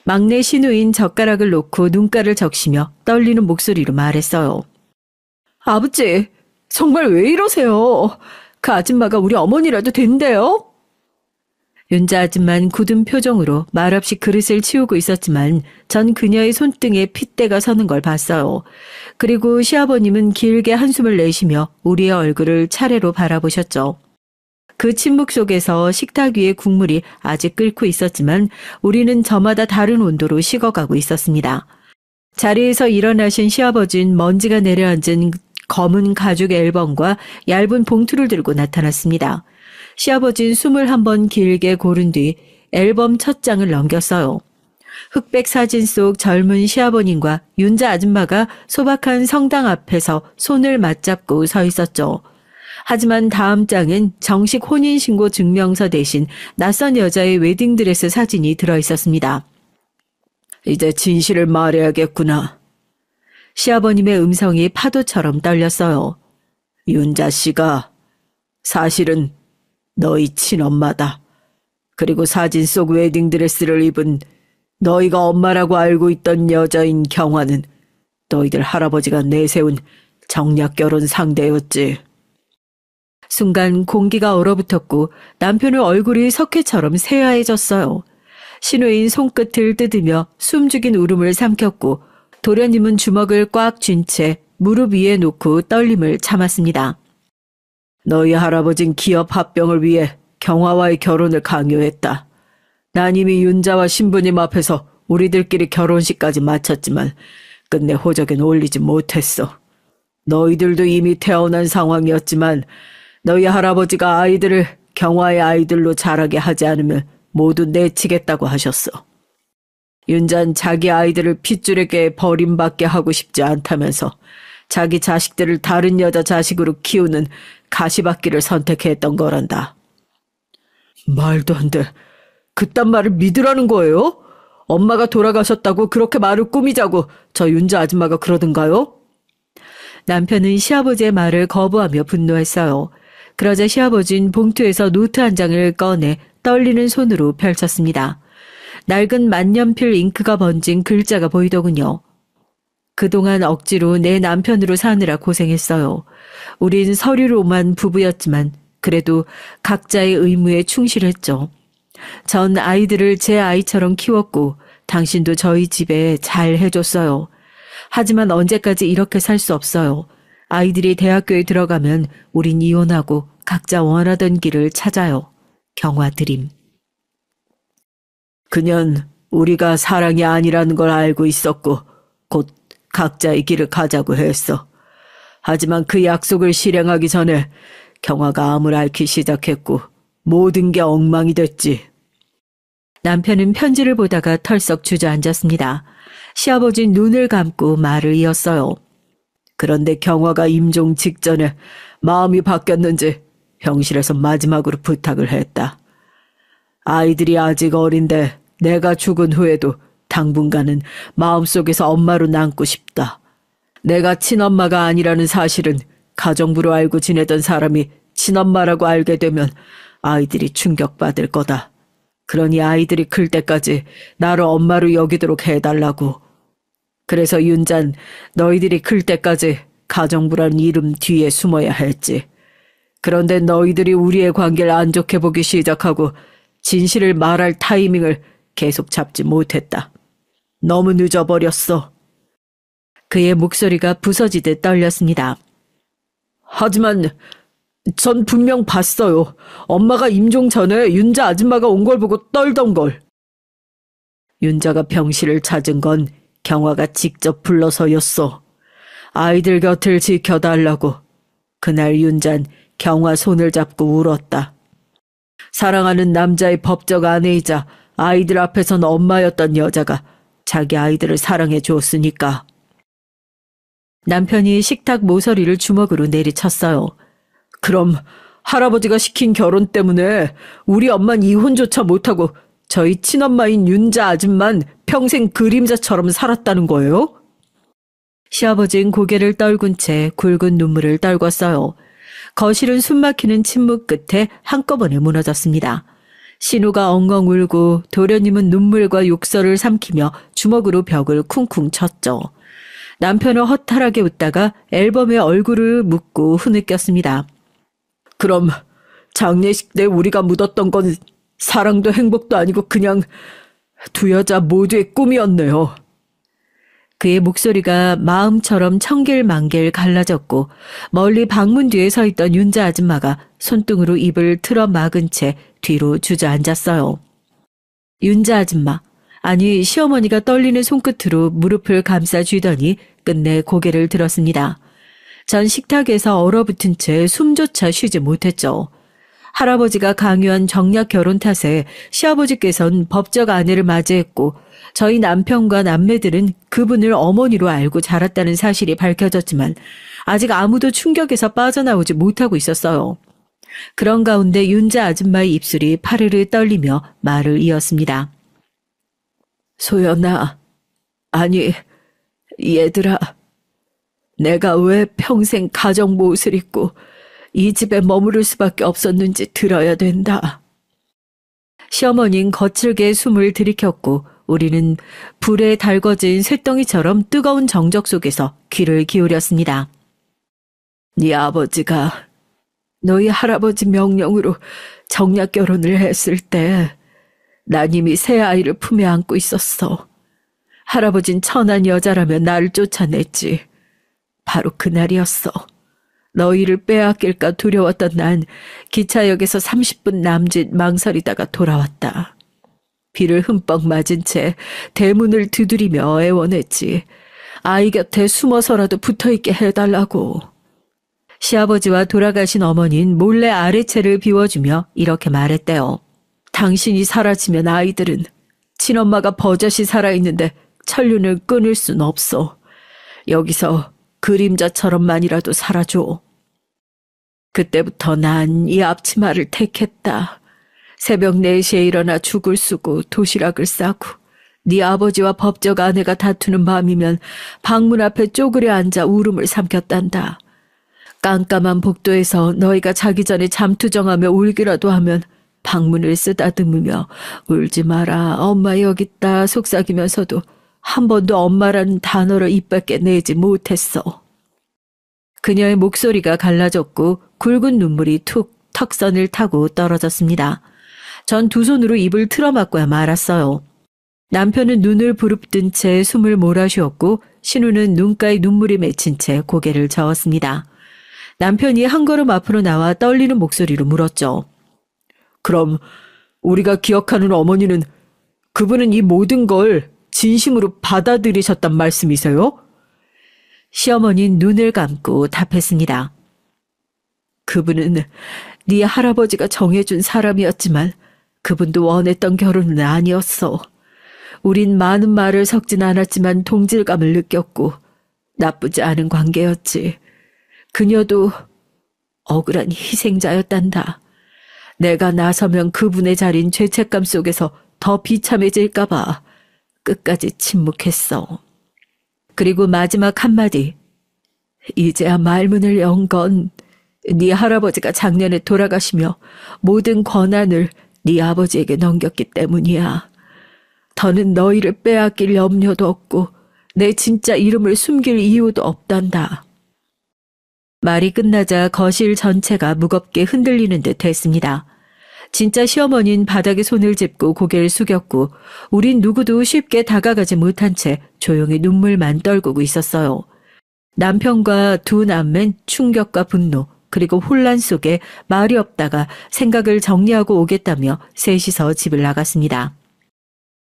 막내 시누인 젓가락을 놓고 눈가를 적시며 떨리는 목소리로 말했어요. 아버지, 정말 왜 이러세요? 그 아줌마가 우리 어머니라도 된대요? 윤자 아줌만 굳은 표정으로 말없이 그릇을 치우고 있었지만 전 그녀의 손등에 핏대가 서는 걸 봤어요. 그리고 시아버님은 길게 한숨을 내쉬며 우리의 얼굴을 차례로 바라보셨죠. 그 침묵 속에서 식탁 위에 국물이 아직 끓고 있었지만 우리는 저마다 다른 온도로 식어가고 있었습니다. 자리에서 일어나신 시아버지는 먼지가 내려앉은 검은 가죽 앨범과 얇은 봉투를 들고 나타났습니다. 시아버지는 숨을 한번 길게 고른 뒤 앨범 첫 장을 넘겼어요. 흑백 사진 속 젊은 시아버님과 윤자 아줌마가 소박한 성당 앞에서 손을 맞잡고 서 있었죠. 하지만 다음 장은 정식 혼인신고 증명서 대신 낯선 여자의 웨딩드레스 사진이 들어있었습니다. 이제 진실을 말해야겠구나. 시아버님의 음성이 파도처럼 떨렸어요. 윤자 씨가 사실은 너희 친엄마다. 그리고 사진 속 웨딩드레스를 입은 너희가 엄마라고 알고 있던 여자인 경화는 너희들 할아버지가 내세운 정략 결혼 상대였지. 순간 공기가 얼어붙었고 남편의 얼굴이 석회처럼 새하얘졌어요. 신우인 손끝을 뜯으며 숨죽인 울음을 삼켰고 도련님은 주먹을 꽉 쥔 채 무릎 위에 놓고 떨림을 참았습니다. 너희 할아버진 기업 합병을 위해 경화와의 결혼을 강요했다. 난 이미 윤자와 신부님 앞에서 우리들끼리 결혼식까지 마쳤지만 끝내 호적엔 올리지 못했어. 너희들도 이미 태어난 상황이었지만 너희 할아버지가 아이들을 경화의 아이들로 자라게 하지 않으면 모두 내치겠다고 하셨어. 윤자는 자기 아이들을 핏줄에게 버림받게 하고 싶지 않다면서 자기 자식들을 다른 여자 자식으로 키우는 가시밭길을 선택했던 거란다. 말도 안 돼. 그딴 말을 믿으라는 거예요? 엄마가 돌아가셨다고 그렇게 말을 꾸미자고 저 윤자 아줌마가 그러던가요? 남편은 시아버지의 말을 거부하며 분노했어요. 그러자 시아버지는 봉투에서 노트 한 장을 꺼내 떨리는 손으로 펼쳤습니다. 낡은 만년필 잉크가 번진 글자가 보이더군요. 그동안 억지로 내 남편으로 사느라 고생했어요. 우린 서류로만 부부였지만 그래도 각자의 의무에 충실했죠. 전 아이들을 제 아이처럼 키웠고 당신도 저희 집에 잘 해줬어요. 하지만 언제까지 이렇게 살 수 없어요. 아이들이 대학교에 들어가면 우린 이혼하고 각자 원하던 길을 찾아요. 경화 드림. 그년 우리가 사랑이 아니라는 걸 알고 있었고 곧 각자의 길을 가자고 했어. 하지만 그 약속을 실행하기 전에 경화가 암을 앓기 시작했고 모든 게 엉망이 됐지. 남편은 편지를 보다가 털썩 주저앉았습니다. 시아버지는 눈을 감고 말을 이었어요. 그런데 경화가 임종 직전에 마음이 바뀌었는지 병실에서 마지막으로 부탁을 했다. 아이들이 아직 어린데 내가 죽은 후에도 당분간은 마음속에서 엄마로 남고 싶다. 내가 친엄마가 아니라는 사실은 가정부로 알고 지내던 사람이 친엄마라고 알게 되면 아이들이 충격받을 거다. 그러니 아이들이 클 때까지 나를 엄마로 여기도록 해달라고. 그래서 윤잔 너희들이 클 때까지 가정부란 이름 뒤에 숨어야 했지. 그런데 너희들이 우리의 관계를 안 좋게 보기 시작하고 진실을 말할 타이밍을 계속 잡지 못했다. 너무 늦어버렸어. 그의 목소리가 부서지듯 떨렸습니다. 하지만 전 분명 봤어요. 엄마가 임종 전에 윤자 아줌마가 온 걸 보고 떨던 걸. 윤자가 병실을 찾은 건 경화가 직접 불러서였어. 아이들 곁을 지켜달라고. 그날 윤잔 경화 손을 잡고 울었다. 사랑하는 남자의 법적 아내이자 아이들 앞에선 엄마였던 여자가 자기 아이들을 사랑해 줬으니까. 남편이 식탁 모서리를 주먹으로 내리쳤어요. 그럼 할아버지가 시킨 결혼 때문에 우리 엄만 이혼조차 못하고 저희 친엄마인 윤자 아줌만 평생 그림자처럼 살았다는 거예요? 시아버지는 고개를 떨군 채 굵은 눈물을 떨궜어요. 거실은 숨막히는 침묵 끝에 한꺼번에 무너졌습니다. 신우가 엉엉 울고 도련님은 눈물과 욕설을 삼키며 주먹으로 벽을 쿵쿵 쳤죠. 남편은 허탈하게 웃다가 앨범에 얼굴을 묻고 흐느꼈습니다. 그럼 장례식 때 우리가 묻었던 건 사랑도 행복도 아니고 그냥 두 여자 모두의 꿈이었네요. 그의 목소리가 마음처럼 천길만길 갈라졌고 멀리 방문 뒤에 서 있던 윤자 아줌마가 손등으로 입을 틀어 막은 채 뒤로 주저앉았어요. 윤자 아줌마, 아니 시어머니가 떨리는 손끝으로 무릎을 감싸 쥐더니 끝내 고개를 들었습니다. 전 식탁에서 얼어붙은 채 숨조차 쉬지 못했죠. 할아버지가 강요한 정략 결혼 탓에 시아버지께서는 법적 아내를 맞이했고 저희 남편과 남매들은 그분을 어머니로 알고 자랐다는 사실이 밝혀졌지만 아직 아무도 충격에서 빠져나오지 못하고 있었어요. 그런 가운데 윤자 아줌마의 입술이 파르르 떨리며 말을 이었습니다. 소연아, 아니 얘들아, 내가 왜 평생 가정부 옷을 입고 이 집에 머무를 수밖에 없었는지 들어야 된다. 시어머니는 거칠게 숨을 들이켰고 우리는 불에 달궈진 쇳덩이처럼 뜨거운 정적 속에서 귀를 기울였습니다. 네 아버지가 너희 할아버지 명령으로 정략 결혼을 했을 때 난 이미 새 아이를 품에 안고 있었어. 할아버진 천한 여자라면 나를 쫓아냈지. 바로 그날이었어. 너희를 빼앗길까 두려웠던 난 기차역에서 30분 남짓 망설이다가 돌아왔다. 비를 흠뻑 맞은 채 대문을 두드리며 애원했지. 아이 곁에 숨어서라도 붙어있게 해달라고. 시아버지와 돌아가신 어머니는 몰래 아래채를 비워주며 이렇게 말했대요. 당신이 사라지면 아이들은 친엄마가 버젓이 살아있는데 천륜을 끊을 순 없어. 여기서 그림자처럼만이라도 살아줘. 그때부터 난 이 앞치마를 택했다. 새벽 4시에 일어나 죽을 쓰고 도시락을 싸고 네 아버지와 법적 아내가 다투는 밤이면 방문 앞에 쪼그려 앉아 울음을 삼켰단다. 깜깜한 복도에서 너희가 자기 전에 잠투정하며 울기라도 하면 방문을 쓰다듬으며 울지 마라, 엄마 여기 있다 속삭이면서도 한 번도 엄마라는 단어를 입 밖에 내지 못했어. 그녀의 목소리가 갈라졌고 굵은 눈물이 툭 턱선을 타고 떨어졌습니다. 전 두 손으로 입을 틀어막고야 말았어요. 남편은 눈을 부릅뜬 채 숨을 몰아쉬었고 신우는 눈가에 눈물이 맺힌 채 고개를 저었습니다. 남편이 한 걸음 앞으로 나와 떨리는 목소리로 물었죠. 그럼 우리가 기억하는 어머니는 그분은 이 모든 걸 진심으로 받아들이셨단 말씀이세요? 시어머니는 눈을 감고 답했습니다. 그분은 네 할아버지가 정해준 사람이었지만 그분도 원했던 결혼은 아니었어. 우린 많은 말을 섞진 않았지만 동질감을 느꼈고 나쁘지 않은 관계였지. 그녀도 억울한 희생자였단다. 내가 나서면 그분의 자리인 죄책감 속에서 더 비참해질까 봐 끝까지 침묵했어. 그리고 마지막 한마디. 이제야 말문을 연 건 네 할아버지가 작년에 돌아가시며 모든 권한을 네 아버지에게 넘겼기 때문이야. 더는 너희를 빼앗길 염려도 없고 내 진짜 이름을 숨길 이유도 없단다. 말이 끝나자 거실 전체가 무겁게 흔들리는 듯 했습니다. 진짜 시어머니는 바닥에 손을 짚고 고개를 숙였고 우린 누구도 쉽게 다가가지 못한 채 조용히 눈물만 떨구고 있었어요. 남편과 두 남매는 충격과 분노 그리고 혼란 속에 말이 없다가 생각을 정리하고 오겠다며 셋이서 집을 나갔습니다.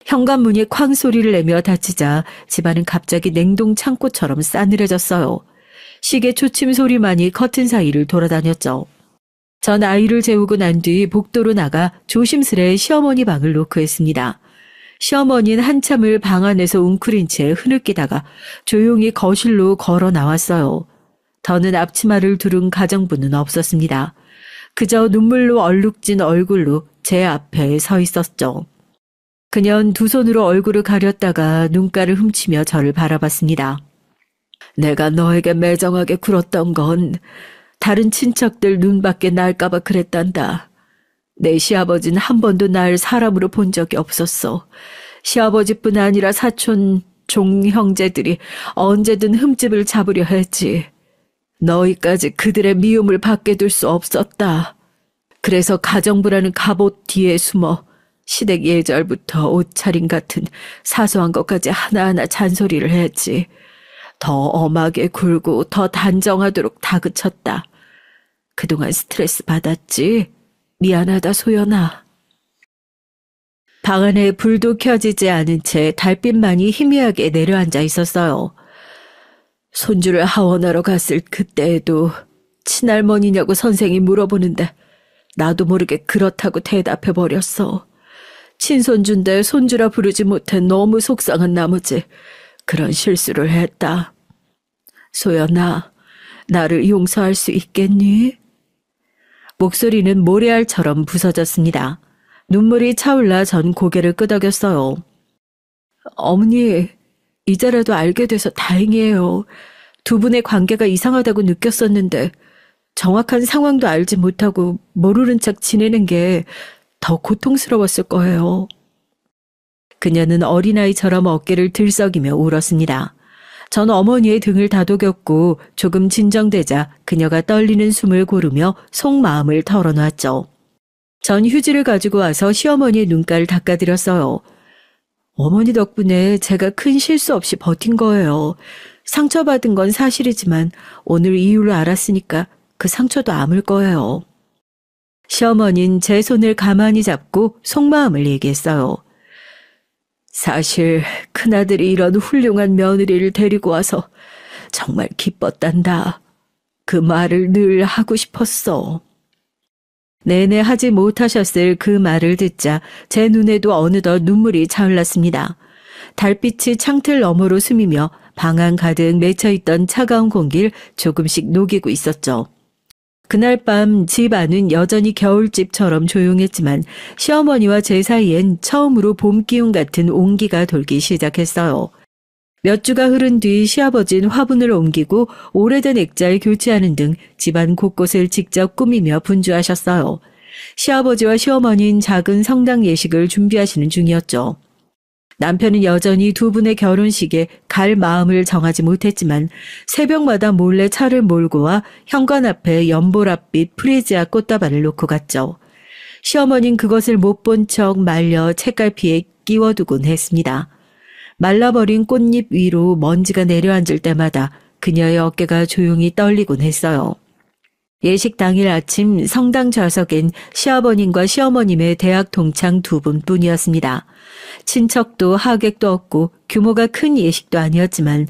현관문이 쾅 소리를 내며 닫히자 집안은 갑자기 냉동 창고처럼 싸늘해졌어요. 시계 초침 소리만이 커튼 사이를 돌아다녔죠. 전 아이를 재우고 난 뒤 복도로 나가 조심스레 시어머니 방을 노크했습니다. 시어머니는 한참을 방 안에서 웅크린 채 흐느끼다가 조용히 거실로 걸어 나왔어요. 더는 앞치마를 두른 가정부는 없었습니다. 그저 눈물로 얼룩진 얼굴로 제 앞에 서 있었죠. 그녀는 두 손으로 얼굴을 가렸다가 눈가를 훔치며 저를 바라봤습니다. 내가 너에게 매정하게 굴었던 건 다른 친척들 눈밖에 날까봐 그랬단다. 내 시아버지는 한 번도 날 사람으로 본 적이 없었어. 시아버지뿐 아니라 사촌, 종형제들이 언제든 흠집을 잡으려 했지. 너희까지 그들의 미움을 받게 둘 수 없었다. 그래서 가정부라는 갑옷 뒤에 숨어 시댁 예절부터 옷차림 같은 사소한 것까지 하나하나 잔소리를 했지. 더 엄하게 굴고 더 단정하도록 다그쳤다. 그동안 스트레스 받았지? 미안하다, 소연아. 방 안에 불도 켜지지 않은 채 달빛만이 희미하게 내려앉아 있었어요. 손주를 하원하러 갔을 그때에도 친할머니냐고 선생이 물어보는데 나도 모르게 그렇다고 대답해버렸어. 친손주인데 손주라 부르지 못해 너무 속상한 나머지 그런 실수를 했다. 소연아, 나를 용서할 수 있겠니? 목소리는 모래알처럼 부서졌습니다. 눈물이 차올라 전 고개를 끄덕였어요. 어머니, 이제라도 알게 돼서 다행이에요. 두 분의 관계가 이상하다고 느꼈었는데 정확한 상황도 알지 못하고 모르는 척 지내는 게 더 고통스러웠을 거예요. 그녀는 어린아이처럼 어깨를 들썩이며 울었습니다. 전 어머니의 등을 다독였고 조금 진정되자 그녀가 떨리는 숨을 고르며 속마음을 털어놨죠. 전 휴지를 가지고 와서 시어머니의 눈가를 닦아드렸어요. 어머니 덕분에 제가 큰 실수 없이 버틴 거예요. 상처받은 건 사실이지만 오늘 이유를 알았으니까 그 상처도 아물 거예요. 시어머니는 제 손을 가만히 잡고 속마음을 얘기했어요. 사실 큰아들이 이런 훌륭한 며느리를 데리고 와서 정말 기뻤단다. 그 말을 늘 하고 싶었어. 내내 하지 못하셨을 그 말을 듣자 제 눈에도 어느덧 눈물이 차올랐습니다. 달빛이 창틀 너머로 스미며 방 안 가득 맺혀있던 차가운 공기를 조금씩 녹이고 있었죠. 그날 밤 집 안은 여전히 겨울집처럼 조용했지만 시어머니와 제 사이엔 처음으로 봄 기운 같은 온기가 돌기 시작했어요. 몇 주가 흐른 뒤 시아버지는 화분을 옮기고 오래된 액자를 교체하는 등 집안 곳곳을 직접 꾸미며 분주하셨어요. 시아버지와 시어머니는 작은 성당 예식을 준비하시는 중이었죠. 남편은 여전히 두 분의 결혼식에 갈 마음을 정하지 못했지만 새벽마다 몰래 차를 몰고 와 현관 앞에 연보랏빛 프리지아 꽃다발을 놓고 갔죠. 시어머니는 그것을 못 본 척 말려 책갈피에 끼워두곤 했습니다. 말라버린 꽃잎 위로 먼지가 내려앉을 때마다 그녀의 어깨가 조용히 떨리곤 했어요. 예식 당일 아침 성당 좌석엔 시아버님과 시어머님의 대학 동창 두 분뿐이었습니다. 친척도 하객도 없고 규모가 큰 예식도 아니었지만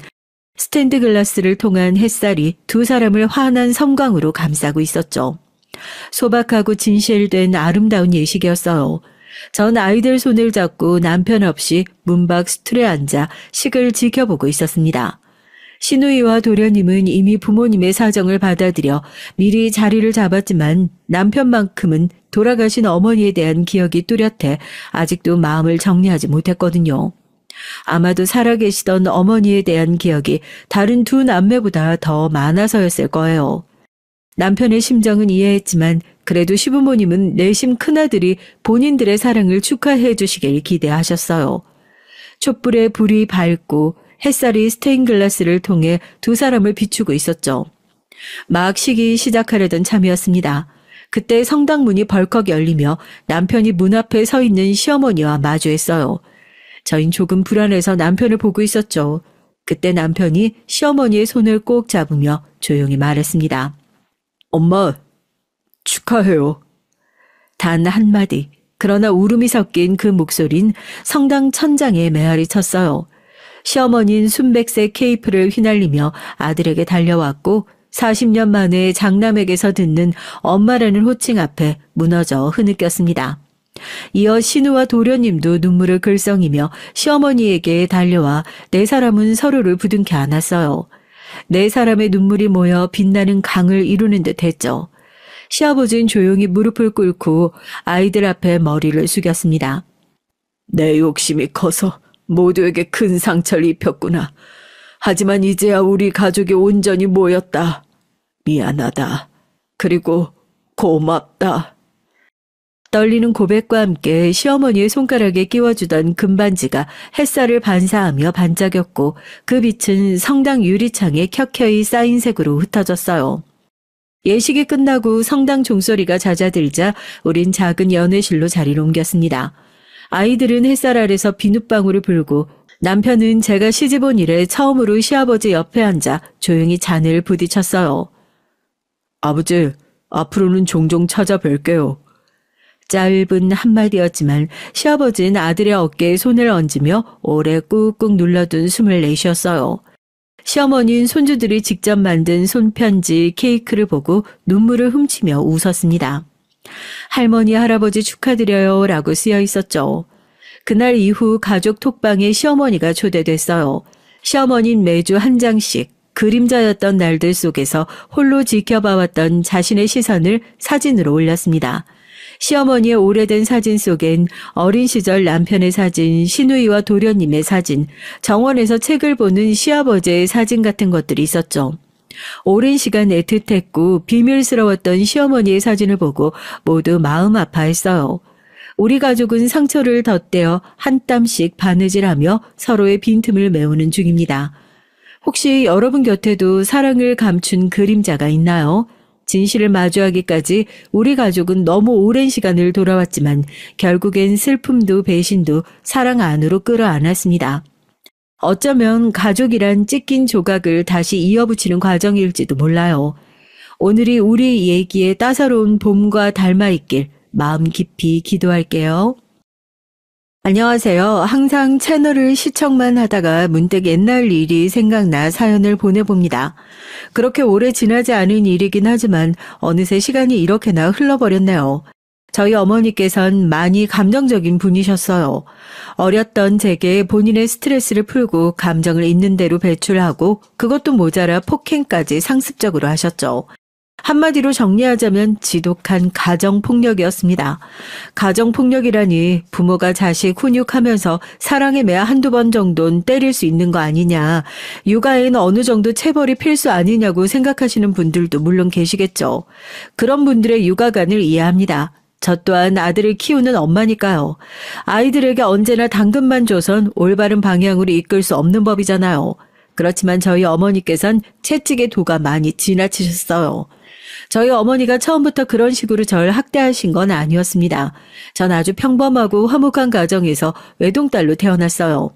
스탠드 글라스를 통한 햇살이 두 사람을 환한 섬광으로 감싸고 있었죠. 소박하고 진실된 아름다운 예식이었어요. 전 아이들 손을 잡고 남편 없이 문밖 스툴에 앉아 식을 지켜보고 있었습니다. 시누이와 도련님은 이미 부모님의 사정을 받아들여 미리 자리를 잡았지만 남편만큼은 돌아가신 어머니에 대한 기억이 뚜렷해 아직도 마음을 정리하지 못했거든요. 아마도 살아계시던 어머니에 대한 기억이 다른 두 남매보다 더 많아서였을 거예요. 남편의 심정은 이해했지만 그래도 시부모님은 내심 큰아들이 본인들의 사랑을 축하해 주시길 기대하셨어요. 촛불에 불이 밝고 햇살이 스테인글라스를 통해 두 사람을 비추고 있었죠. 막 식이 시작하려던 참이었습니다. 그때 성당 문이 벌컥 열리며 남편이 문 앞에 서 있는 시어머니와 마주했어요. 저흰 조금 불안해서 남편을 보고 있었죠. 그때 남편이 시어머니의 손을 꼭 잡으며 조용히 말했습니다. 엄마, 축하해요. 단 한마디, 그러나 울음이 섞인 그 목소린 성당 천장에 메아리 쳤어요. 시어머니는 순백색 케이프를 휘날리며 아들에게 달려왔고 40년 만에 장남에게서 듣는 엄마라는 호칭 앞에 무너져 흐느꼈습니다. 이어 신우와 도련님도 눈물을 글썽이며 시어머니에게 달려와 네 사람은 서로를 부둥켜 안았어요. 네 사람의 눈물이 모여 빛나는 강을 이루는 듯 했죠. 시아버지는 조용히 무릎을 꿇고 아이들 앞에 머리를 숙였습니다. 내 욕심이 커서 모두에게 큰 상처를 입혔구나. 하지만 이제야 우리 가족이 온전히 모였다. 미안하다. 그리고 고맙다. 떨리는 고백과 함께 시어머니의 손가락에 끼워주던 금반지가 햇살을 반사하며 반짝였고 그 빛은 성당 유리창에 켜켜이 쌓인 색으로 흩어졌어요. 예식이 끝나고 성당 종소리가 잦아들자 우린 작은 연회실로 자리를 옮겼습니다. 아이들은 햇살 아래서 비눗방울을 불고 남편은 제가 시집온 이래 처음으로 시아버지 옆에 앉아 조용히 잔을 부딪혔어요. 아버지, 앞으로는 종종 찾아뵐게요. 짧은 한마디였지만 시아버지는 아들의 어깨에 손을 얹으며 오래 꾹꾹 눌러둔 숨을 내쉬었어요. 시어머니는 손주들이 직접 만든 손편지, 케이크를 보고 눈물을 훔치며 웃었습니다. 할머니, 할아버지 축하드려요 라고 쓰여 있었죠. 그날 이후 가족 톡방에 시어머니가 초대됐어요. 시어머니는 매주 한 장씩 그림자였던 날들 속에서 홀로 지켜봐왔던 자신의 시선을 사진으로 올렸습니다. 시어머니의 오래된 사진 속엔 어린 시절 남편의 사진, 시누이와 도련님의 사진, 정원에서 책을 보는 시아버지의 사진 같은 것들이 있었죠. 오랜 시간 애틋했고 비밀스러웠던 시어머니의 사진을 보고 모두 마음 아파했어요. 우리 가족은 상처를 덧대어 한 땀씩 바느질하며 서로의 빈틈을 메우는 중입니다. 혹시 여러분 곁에도 사랑을 감춘 그림자가 있나요? 진실을 마주하기까지 우리 가족은 너무 오랜 시간을 돌아왔지만 결국엔 슬픔도 배신도 사랑 안으로 끌어안았습니다. 어쩌면 가족이란 찢긴 조각을 다시 이어붙이는 과정일지도 몰라요. 오늘이 우리 얘기에 따사로운 봄과 닮아있길 마음 깊이 기도할게요. 안녕하세요. 항상 채널을 시청만 하다가 문득 옛날 일이 생각나 사연을 보내봅니다. 그렇게 오래 지나지 않은 일이긴 하지만 어느새 시간이 이렇게나 흘러버렸네요. 저희 어머니께선 많이 감정적인 분이셨어요. 어렸던 제게 본인의 스트레스를 풀고 감정을 있는 대로 배출하고 그것도 모자라 폭행까지 상습적으로 하셨죠. 한마디로 정리하자면 지독한 가정폭력이었습니다. 가정폭력이라니 부모가 자식 훈육하면서 사랑에 매야 한두 번 정도는 때릴 수 있는 거 아니냐, 육아에는 어느 정도 체벌이 필수 아니냐고 생각하시는 분들도 물론 계시겠죠. 그런 분들의 육아관을 이해합니다. 저 또한 아들을 키우는 엄마니까요. 아이들에게 언제나 당근만 줘선 올바른 방향으로 이끌 수 없는 법이잖아요. 그렇지만 저희 어머니께선 채찍의 도가 많이 지나치셨어요. 저희 어머니가 처음부터 그런 식으로 절 학대하신 건 아니었습니다. 전 아주 평범하고 화목한 가정에서 외동딸로 태어났어요.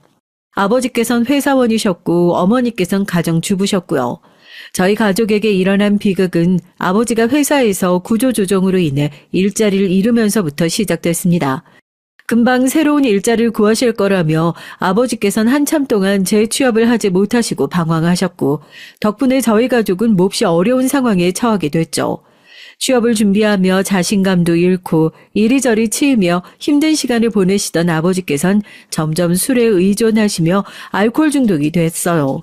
아버지께선 회사원이셨고 어머니께선 가정주부셨고요. 저희 가족에게 일어난 비극은 아버지가 회사에서 구조조정으로 인해 일자리를 잃으면서부터 시작됐습니다. 금방 새로운 일자리를 구하실 거라며 아버지께선 한참 동안 재취업을 하지 못하시고 방황하셨고 덕분에 저희 가족은 몹시 어려운 상황에 처하게 됐죠. 취업을 준비하며 자신감도 잃고 이리저리 치이며 힘든 시간을 보내시던 아버지께선 점점 술에 의존하시며 알코올 중독이 됐어요.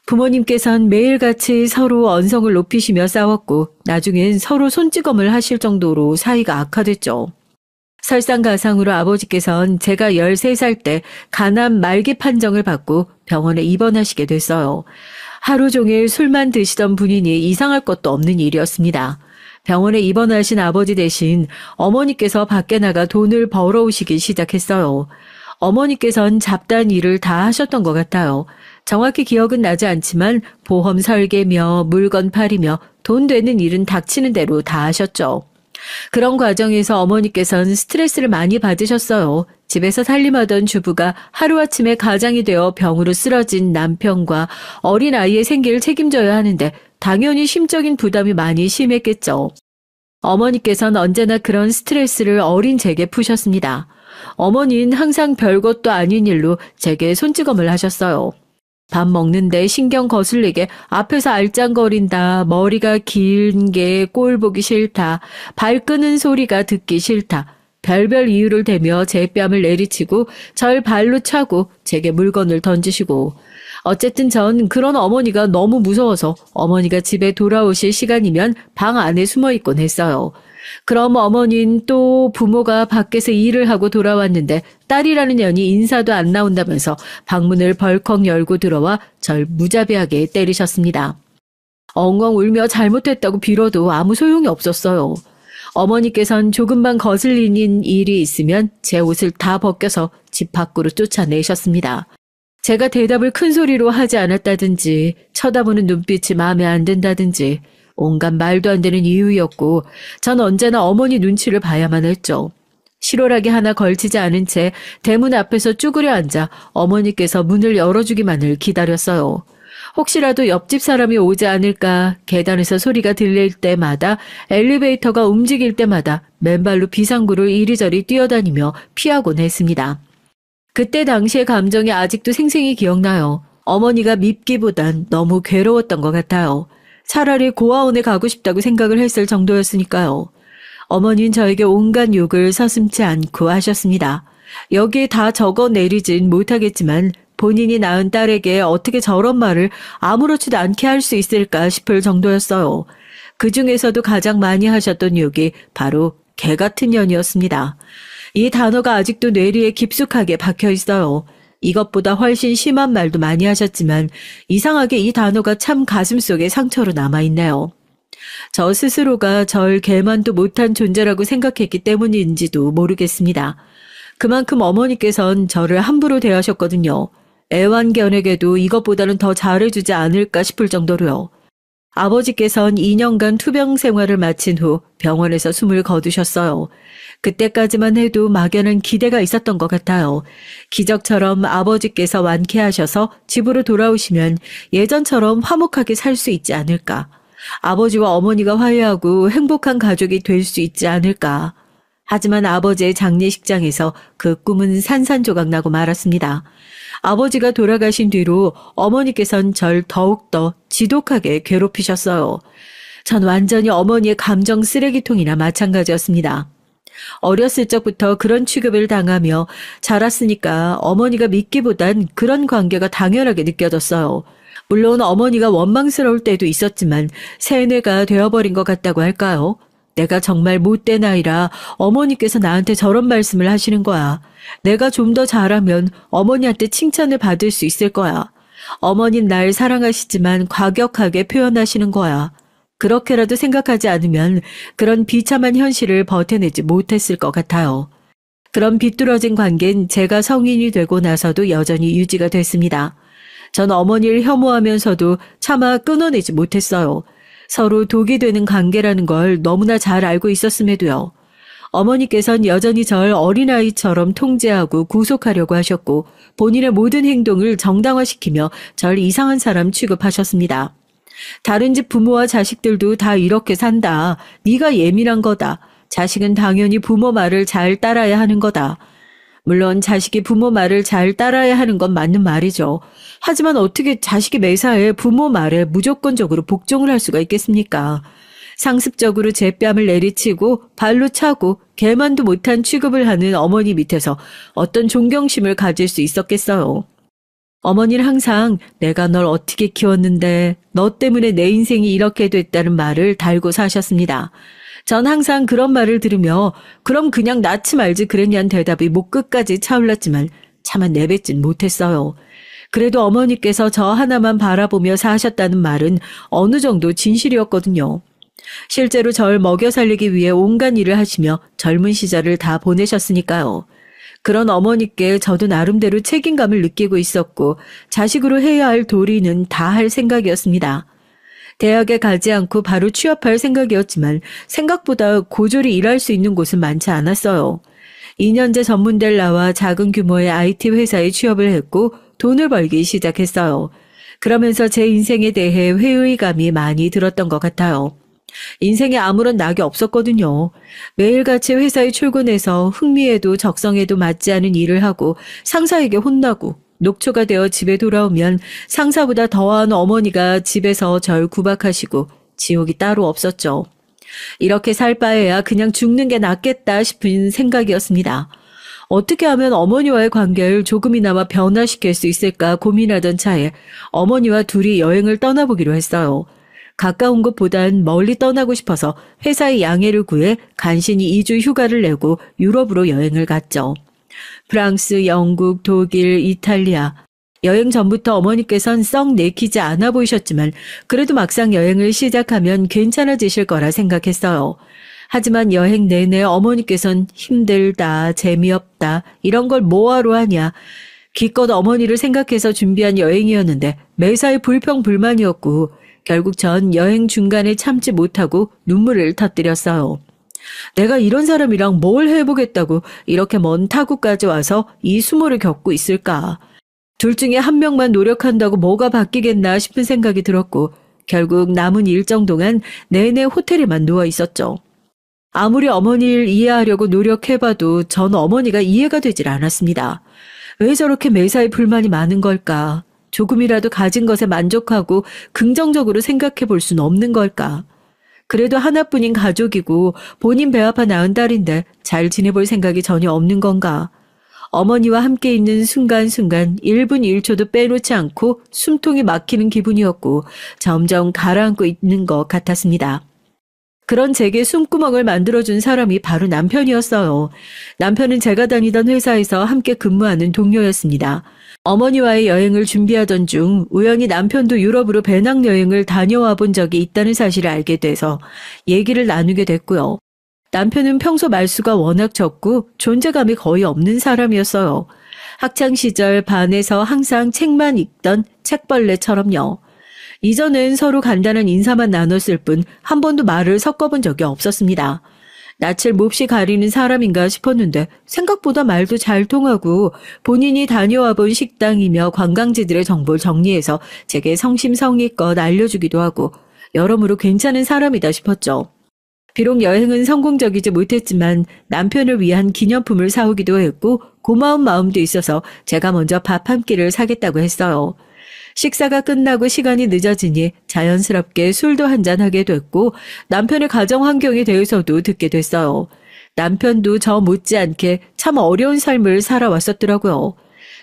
부모님께선 매일같이 서로 언성을 높이시며 싸웠고 나중엔 서로 손찌검을 하실 정도로 사이가 악화됐죠. 설상가상으로 아버지께선 제가 13살 때 간암 말기 판정을 받고 병원에 입원하시게 됐어요. 하루 종일 술만 드시던 분이니 이상할 것도 없는 일이었습니다. 병원에 입원하신 아버지 대신 어머니께서 밖에 나가 돈을 벌어오시기 시작했어요. 어머니께선 잡다한 일을 다 하셨던 것 같아요. 정확히 기억은 나지 않지만 보험 설계며 물건 팔이며 돈 되는 일은 닥치는 대로 다 하셨죠. 그런 과정에서 어머니께서는 스트레스를 많이 받으셨어요. 집에서 살림하던 주부가 하루아침에 가장이 되어 병으로 쓰러진 남편과 어린아이의 생계를 책임져야 하는데 당연히 심적인 부담이 많이 심했겠죠. 어머니께서는 언제나 그런 스트레스를 어린 제게 푸셨습니다. 어머니는 항상 별것도 아닌 일로 제게 손찌검을 하셨어요. 밥 먹는데 신경 거슬리게 앞에서 알짱거린다, 머리가 긴 게 꼴 보기 싫다, 발 끄는 소리가 듣기 싫다, 별별 이유를 대며 제 뺨을 내리치고 절 발로 차고 제게 물건을 던지시고 어쨌든 전 그런 어머니가 너무 무서워서 어머니가 집에 돌아오실 시간이면 방 안에 숨어 있곤 했어요. 그럼 어머니는 또 부모가 밖에서 일을 하고 돌아왔는데 딸이라는 년이 인사도 안 나온다면서 방문을 벌컥 열고 들어와 절 무자비하게 때리셨습니다. 엉엉 울며 잘못했다고 빌어도 아무 소용이 없었어요. 어머니께선 조금만 거슬리는 일이 있으면 제 옷을 다 벗겨서 집 밖으로 쫓아내셨습니다. 제가 대답을 큰 소리로 하지 않았다든지 쳐다보는 눈빛이 마음에 안 든다든지 온갖 말도 안 되는 이유였고 전 언제나 어머니 눈치를 봐야만 했죠. 실오라기 하나 걸치지 않은 채 대문 앞에서 쭈그려 앉아 어머니께서 문을 열어주기만을 기다렸어요. 혹시라도 옆집 사람이 오지 않을까 계단에서 소리가 들릴 때마다 엘리베이터가 움직일 때마다 맨발로 비상구를 이리저리 뛰어다니며 피하곤 했습니다. 그때 당시의 감정이 아직도 생생히 기억나요. 어머니가 밉기보단 너무 괴로웠던 것 같아요. 차라리 고아원에 가고 싶다고 생각을 했을 정도였으니까요. 어머니는 저에게 온갖 욕을 서슴지 않고 하셨습니다. 여기에 다 적어 내리진 못하겠지만 본인이 낳은 딸에게 어떻게 저런 말을 아무렇지도 않게 할 수 있을까 싶을 정도였어요. 그 중에서도 가장 많이 하셨던 욕이 바로 개 같은 년이었습니다. 이 단어가 아직도 뇌리에 깊숙하게 박혀 있어요. 이것보다 훨씬 심한 말도 많이 하셨지만 이상하게 이 단어가 참 가슴속에 상처로 남아있네요. 저 스스로가 절 개만도 못한 존재라고 생각했기 때문인지도 모르겠습니다. 그만큼 어머니께선 저를 함부로 대하셨거든요. 애완견에게도 이것보다는 더 잘해주지 않을까 싶을 정도로요. 아버지께선 2년간 투병 생활을 마친 후 병원에서 숨을 거두셨어요. 그때까지만 해도 막연한 기대가 있었던 것 같아요. 기적처럼 아버지께서 완쾌하셔서 집으로 돌아오시면 예전처럼 화목하게 살 수 있지 않을까. 아버지와 어머니가 화해하고 행복한 가족이 될 수 있지 않을까. 하지만 아버지의 장례식장에서 그 꿈은 산산조각 나고 말았습니다. 아버지가 돌아가신 뒤로 어머니께선 절 더욱더 지독하게 괴롭히셨어요. 전 완전히 어머니의 감정 쓰레기통이나 마찬가지였습니다. 어렸을 적부터 그런 취급을 당하며 자랐으니까 어머니가 믿기보단 그런 관계가 당연하게 느껴졌어요. 물론 어머니가 원망스러울 때도 있었지만 세뇌가 되어버린 것 같다고 할까요? 내가 정말 못된 아이라 어머니께서 나한테 저런 말씀을 하시는 거야. 내가 좀 더 잘하면 어머니한테 칭찬을 받을 수 있을 거야. 어머님 날 사랑하시지만 과격하게 표현하시는 거야. 그렇게라도 생각하지 않으면 그런 비참한 현실을 버텨내지 못했을 것 같아요. 그런 비뚤어진 관계는 제가 성인이 되고 나서도 여전히 유지가 됐습니다. 전 어머니를 혐오하면서도 차마 끊어내지 못했어요. 서로 독이 되는 관계라는 걸 너무나 잘 알고 있었음에도요. 어머니께선 여전히 절 어린아이처럼 통제하고 구속하려고 하셨고 본인의 모든 행동을 정당화시키며 절 이상한 사람 취급하셨습니다. 다른 집 부모와 자식들도 다 이렇게 산다. 네가 예민한 거다. 자식은 당연히 부모 말을 잘 따라야 하는 거다. 물론 자식이 부모 말을 잘 따라야 하는 건 맞는 말이죠. 하지만 어떻게 자식이 매사에 부모 말에 무조건적으로 복종을 할 수가 있겠습니까? 상습적으로 제 뺨을 내리치고 발로 차고 개만도 못한 취급을 하는 어머니 밑에서 어떤 존경심을 가질 수 있었겠어요. 어머니는 항상 내가 널 어떻게 키웠는데 너 때문에 내 인생이 이렇게 됐다는 말을 달고 사셨습니다. 전 항상 그런 말을 들으며 그럼 그냥 낳지 말지 그랬냐는 대답이 목 끝까지 차올랐지만 차마 내뱉진 못했어요. 그래도 어머니께서 저 하나만 바라보며 사셨다는 말은 어느 정도 진실이었거든요. 실제로 절 먹여 살리기 위해 온갖 일을 하시며 젊은 시절을 다 보내셨으니까요. 그런 어머니께 저도 나름대로 책임감을 느끼고 있었고 자식으로 해야 할 도리는 다 할 생각이었습니다. 대학에 가지 않고 바로 취업할 생각이었지만 생각보다 고졸이 일할 수 있는 곳은 많지 않았어요. 2년제 전문대를 나와 작은 규모의 IT 회사에 취업을 했고 돈을 벌기 시작했어요. 그러면서 제 인생에 대해 회의감이 많이 들었던 것 같아요. 인생에 아무런 낙이 없었거든요. 매일같이 회사에 출근해서 흥미에도 적성에도 맞지 않은 일을 하고 상사에게 혼나고 녹초가 되어 집에 돌아오면 상사보다 더한 어머니가 집에서 절 구박하시고 지옥이 따로 없었죠. 이렇게 살 바에야 그냥 죽는 게 낫겠다 싶은 생각이었습니다. 어떻게 하면 어머니와의 관계를 조금이나마 변화시킬 수 있을까 고민하던 차에 어머니와 둘이 여행을 떠나보기로 했어요. 가까운 곳보단 멀리 떠나고 싶어서 회사의 양해를 구해 간신히 2주 휴가를 내고 유럽으로 여행을 갔죠. 프랑스, 영국, 독일, 이탈리아. 여행 전부터 어머니께선 썩 내키지 않아 보이셨지만 그래도 막상 여행을 시작하면 괜찮아지실 거라 생각했어요. 하지만 여행 내내 어머니께선 힘들다, 재미없다, 이런 걸 뭐하러 하냐. 기껏 어머니를 생각해서 준비한 여행이었는데 매사에 불평불만이었고 결국 전 여행 중간에 참지 못하고 눈물을 터뜨렸어요. 내가 이런 사람이랑 뭘 해보겠다고 이렇게 먼 타국까지 와서 이 수모를 겪고 있을까. 둘 중에 한 명만 노력한다고 뭐가 바뀌겠나 싶은 생각이 들었고 결국 남은 일정 동안 내내 호텔에만 누워 있었죠. 아무리 어머니를 이해하려고 노력해봐도 전 어머니가 이해가 되질 않았습니다. 왜 저렇게 매사에 불만이 많은 걸까? 조금이라도 가진 것에 만족하고 긍정적으로 생각해 볼 수는 없는 걸까? 그래도 하나뿐인 가족이고 본인 배 아파 낳은 딸인데 잘 지내볼 생각이 전혀 없는 건가? 어머니와 함께 있는 순간순간 1분 1초도 빼놓지 않고 숨통이 막히는 기분이었고 점점 가라앉고 있는 것 같았습니다. 그런 제게 숨구멍을 만들어준 사람이 바로 남편이었어요. 남편은 제가 다니던 회사에서 함께 근무하는 동료였습니다. 어머니와의 여행을 준비하던 중 우연히 남편도 유럽으로 배낭여행을 다녀와 본 적이 있다는 사실을 알게 돼서 얘기를 나누게 됐고요. 남편은 평소 말수가 워낙 적고 존재감이 거의 없는 사람이었어요. 학창시절 반에서 항상 책만 읽던 책벌레처럼요. 이전엔 서로 간단한 인사만 나눴을 뿐 한 번도 말을 섞어본 적이 없었습니다. 낯을 몹시 가리는 사람인가 싶었는데 생각보다 말도 잘 통하고 본인이 다녀와 본 식당이며 관광지들의 정보를 정리해서 제게 성심성의껏 알려주기도 하고 여러모로 괜찮은 사람이다 싶었죠. 비록 여행은 성공적이지 못했지만 남편을 위한 기념품을 사오기도 했고 고마운 마음도 있어서 제가 먼저 밥 한 끼를 사겠다고 했어요. 식사가 끝나고 시간이 늦어지니 자연스럽게 술도 한잔하게 됐고 남편의 가정 환경에 대해서도 듣게 됐어요. 남편도 저 못지않게 참 어려운 삶을 살아왔었더라고요.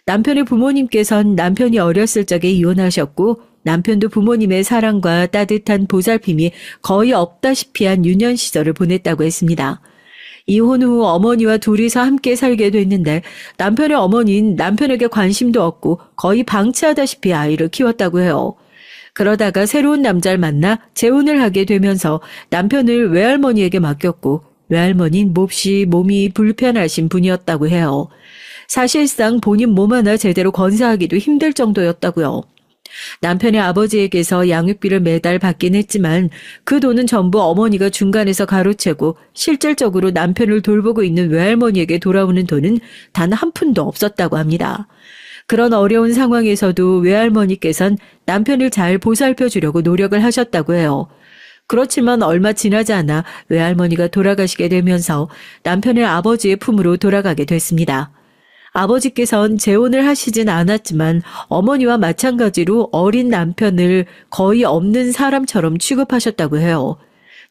남편의 부모님께선 남편이 어렸을 적에 이혼하셨고 남편도 부모님의 사랑과 따뜻한 보살핌이 거의 없다시피 한 유년 시절을 보냈다고 했습니다. 이혼 후 어머니와 둘이서 함께 살게 됐는데 남편의 어머니는 남편에게 관심도 없고 거의 방치하다시피 아이를 키웠다고 해요. 그러다가 새로운 남자를 만나 재혼을 하게 되면서 남편을 외할머니에게 맡겼고 외할머니는 몹시 몸이 불편하신 분이었다고 해요. 사실상 본인 몸 하나 제대로 건사하기도 힘들 정도였다고요. 남편의 아버지에게서 양육비를 매달 받긴 했지만 그 돈은 전부 어머니가 중간에서 가로채고 실질적으로 남편을 돌보고 있는 외할머니에게 돌아오는 돈은 단 한 푼도 없었다고 합니다. 그런 어려운 상황에서도 외할머니께선 남편을 잘 보살펴 주려고 노력을 하셨다고 해요. 그렇지만 얼마 지나지 않아 외할머니가 돌아가시게 되면서 남편의 아버지의 품으로 돌아가게 됐습니다. 아버지께선 재혼을 하시진 않았지만 어머니와 마찬가지로 어린 남편을 거의 없는 사람처럼 취급하셨다고 해요.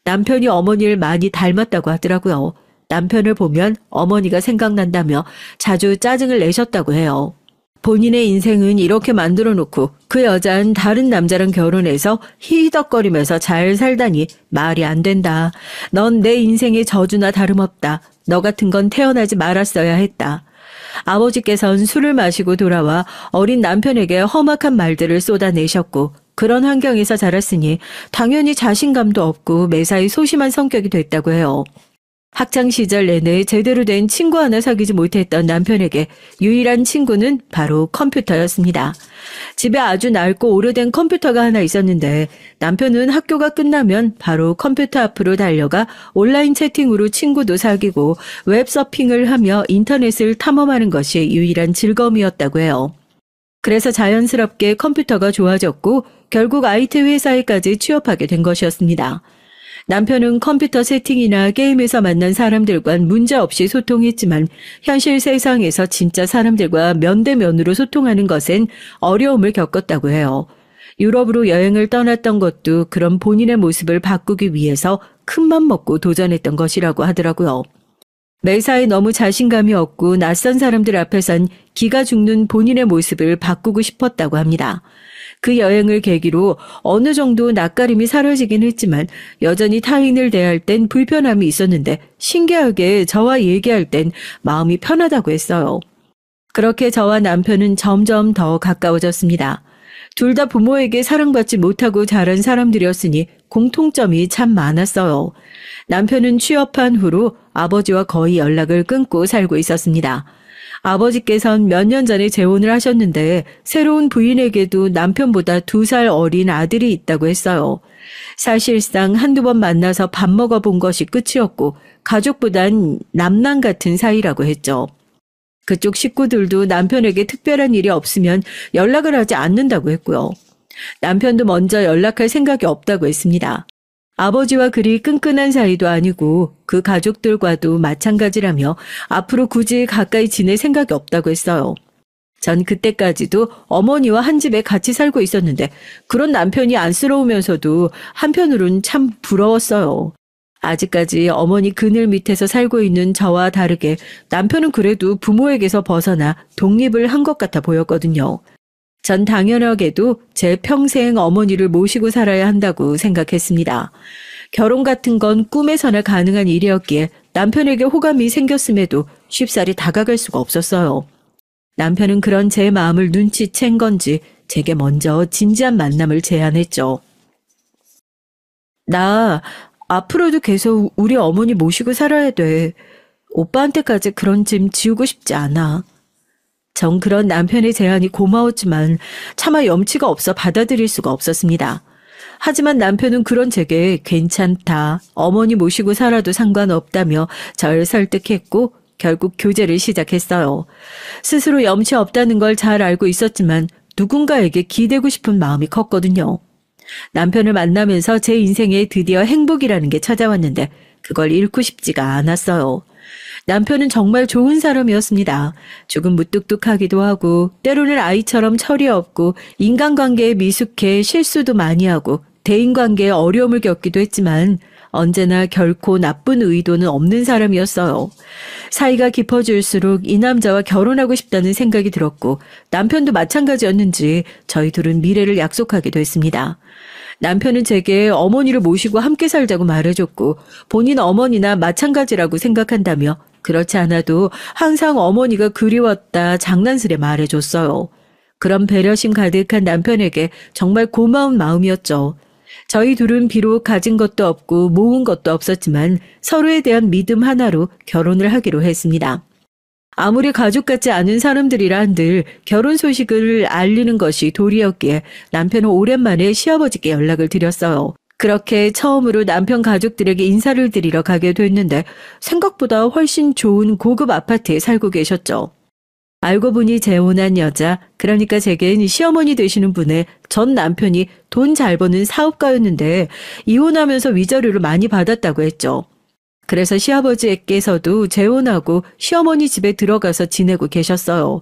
남편이 어머니를 많이 닮았다고 하더라고요. 남편을 보면 어머니가 생각난다며 자주 짜증을 내셨다고 해요. 본인의 인생은 이렇게 만들어 놓고 그 여자는 다른 남자랑 결혼해서 히히덕거리면서 잘 살다니 말이 안 된다. 넌 내 인생의 저주나 다름없다. 너 같은 건 태어나지 말았어야 했다. 아버지께서는 술을 마시고 돌아와 어린 남편에게 험악한 말들을 쏟아내셨고 그런 환경에서 자랐으니 당연히 자신감도 없고 매사에 소심한 성격이 됐다고 해요. 학창시절 내내 제대로 된 친구 하나 사귀지 못했던 남편에게 유일한 친구는 바로 컴퓨터였습니다. 집에 아주 낡고 오래된 컴퓨터가 하나 있었는데 남편은 학교가 끝나면 바로 컴퓨터 앞으로 달려가 온라인 채팅으로 친구도 사귀고 웹서핑을 하며 인터넷을 탐험하는 것이 유일한 즐거움이었다고 해요. 그래서 자연스럽게 컴퓨터가 좋아졌고 결국 IT 회사에까지 취업하게 된 것이었습니다. 남편은 컴퓨터 세팅이나 게임에서 만난 사람들과는 문제없이 소통했지만 현실 세상에서 진짜 사람들과 면대면으로 소통하는 것엔 어려움을 겪었다고 해요. 유럽으로 여행을 떠났던 것도 그런 본인의 모습을 바꾸기 위해서 큰맘 먹고 도전했던 것이라고 하더라고요. 매사에 너무 자신감이 없고 낯선 사람들 앞에선 기가 죽는 본인의 모습을 바꾸고 싶었다고 합니다. 그 여행을 계기로 어느 정도 낯가림이 사라지긴 했지만 여전히 타인을 대할 땐 불편함이 있었는데 신기하게 저와 얘기할 땐 마음이 편하다고 했어요. 그렇게 저와 남편은 점점 더 가까워졌습니다. 둘 다 부모에게 사랑받지 못하고 자란 사람들이었으니 공통점이 참 많았어요. 남편은 취업한 후로 아버지와 거의 연락을 끊고 살고 있었습니다. 아버지께선 몇 년 전에 재혼을 하셨는데 새로운 부인에게도 남편보다 2살 어린 아들이 있다고 했어요. 사실상 한두 번 만나서 밥 먹어본 것이 끝이었고 가족보단 남남 같은 사이라고 했죠. 그쪽 식구들도 남편에게 특별한 일이 없으면 연락을 하지 않는다고 했고요. 남편도 먼저 연락할 생각이 없다고 했습니다. 아버지와 그리 끈끈한 사이도 아니고 그 가족들과도 마찬가지라며 앞으로 굳이 가까이 지낼 생각이 없다고 했어요. 전 그때까지도 어머니와 한 집에 같이 살고 있었는데 그런 남편이 안쓰러우면서도 한편으론 참 부러웠어요. 아직까지 어머니 그늘 밑에서 살고 있는 저와 다르게 남편은 그래도 부모에게서 벗어나 독립을 한 것 같아 보였거든요. 전 당연하게도 제 평생 어머니를 모시고 살아야 한다고 생각했습니다. 결혼 같은 건 꿈에서나 가능한 일이었기에 남편에게 호감이 생겼음에도 쉽사리 다가갈 수가 없었어요. 남편은 그런 제 마음을 눈치챈 건지 제게 먼저 진지한 만남을 제안했죠. 나 앞으로도 계속 우리 어머니 모시고 살아야 돼. 오빠한테까지 그런 짐 지우고 싶지 않아. 전 그런 남편의 제안이 고마웠지만 차마 염치가 없어 받아들일 수가 없었습니다. 하지만 남편은 그런 제게 괜찮다, 어머니 모시고 살아도 상관없다며 절 설득했고 결국 교제를 시작했어요. 스스로 염치 없다는 걸 잘 알고 있었지만 누군가에게 기대고 싶은 마음이 컸거든요. 남편을 만나면서 제 인생에 드디어 행복이라는 게 찾아왔는데 그걸 잃고 싶지가 않았어요. 남편은 정말 좋은 사람이었습니다. 조금 무뚝뚝하기도 하고 때로는 아이처럼 철이 없고 인간관계에 미숙해 실수도 많이 하고 대인관계에 어려움을 겪기도 했지만 언제나 결코 나쁜 의도는 없는 사람이었어요. 사이가 깊어질수록 이 남자와 결혼하고 싶다는 생각이 들었고 남편도 마찬가지였는지 저희 둘은 미래를 약속하기도 했습니다. 남편은 제게 어머니를 모시고 함께 살자고 말해줬고 본인 어머니나 마찬가지라고 생각한다며 그렇지 않아도 항상 어머니가 그리웠다 장난스레 말해줬어요. 그런 배려심 가득한 남편에게 정말 고마운 마음이었죠. 저희 둘은 비록 가진 것도 없고 모은 것도 없었지만 서로에 대한 믿음 하나로 결혼을 하기로 했습니다. 아무리 가족 같지 않은 사람들이라 한들 결혼 소식을 알리는 것이 도리였기에 남편은 오랜만에 시아버지께 연락을 드렸어요. 그렇게 처음으로 남편 가족들에게 인사를 드리러 가게 됐는데 생각보다 훨씬 좋은 고급 아파트에 살고 계셨죠. 알고 보니 재혼한 여자, 그러니까 제겐 시어머니 되시는 분의 전 남편이 돈 잘 버는 사업가였는데 이혼하면서 위자료를 많이 받았다고 했죠. 그래서 시아버지께서도 재혼하고 시어머니 집에 들어가서 지내고 계셨어요.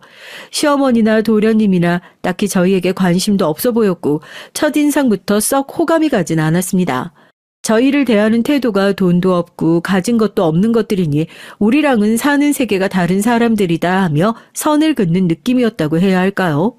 시어머니나 도련님이나 딱히 저희에게 관심도 없어 보였고 첫인상부터 썩 호감이 가진 않았습니다. 저희를 대하는 태도가 돈도 없고 가진 것도 없는 것들이니 우리랑은 사는 세계가 다른 사람들이다 하며 선을 긋는 느낌이었다고 해야 할까요?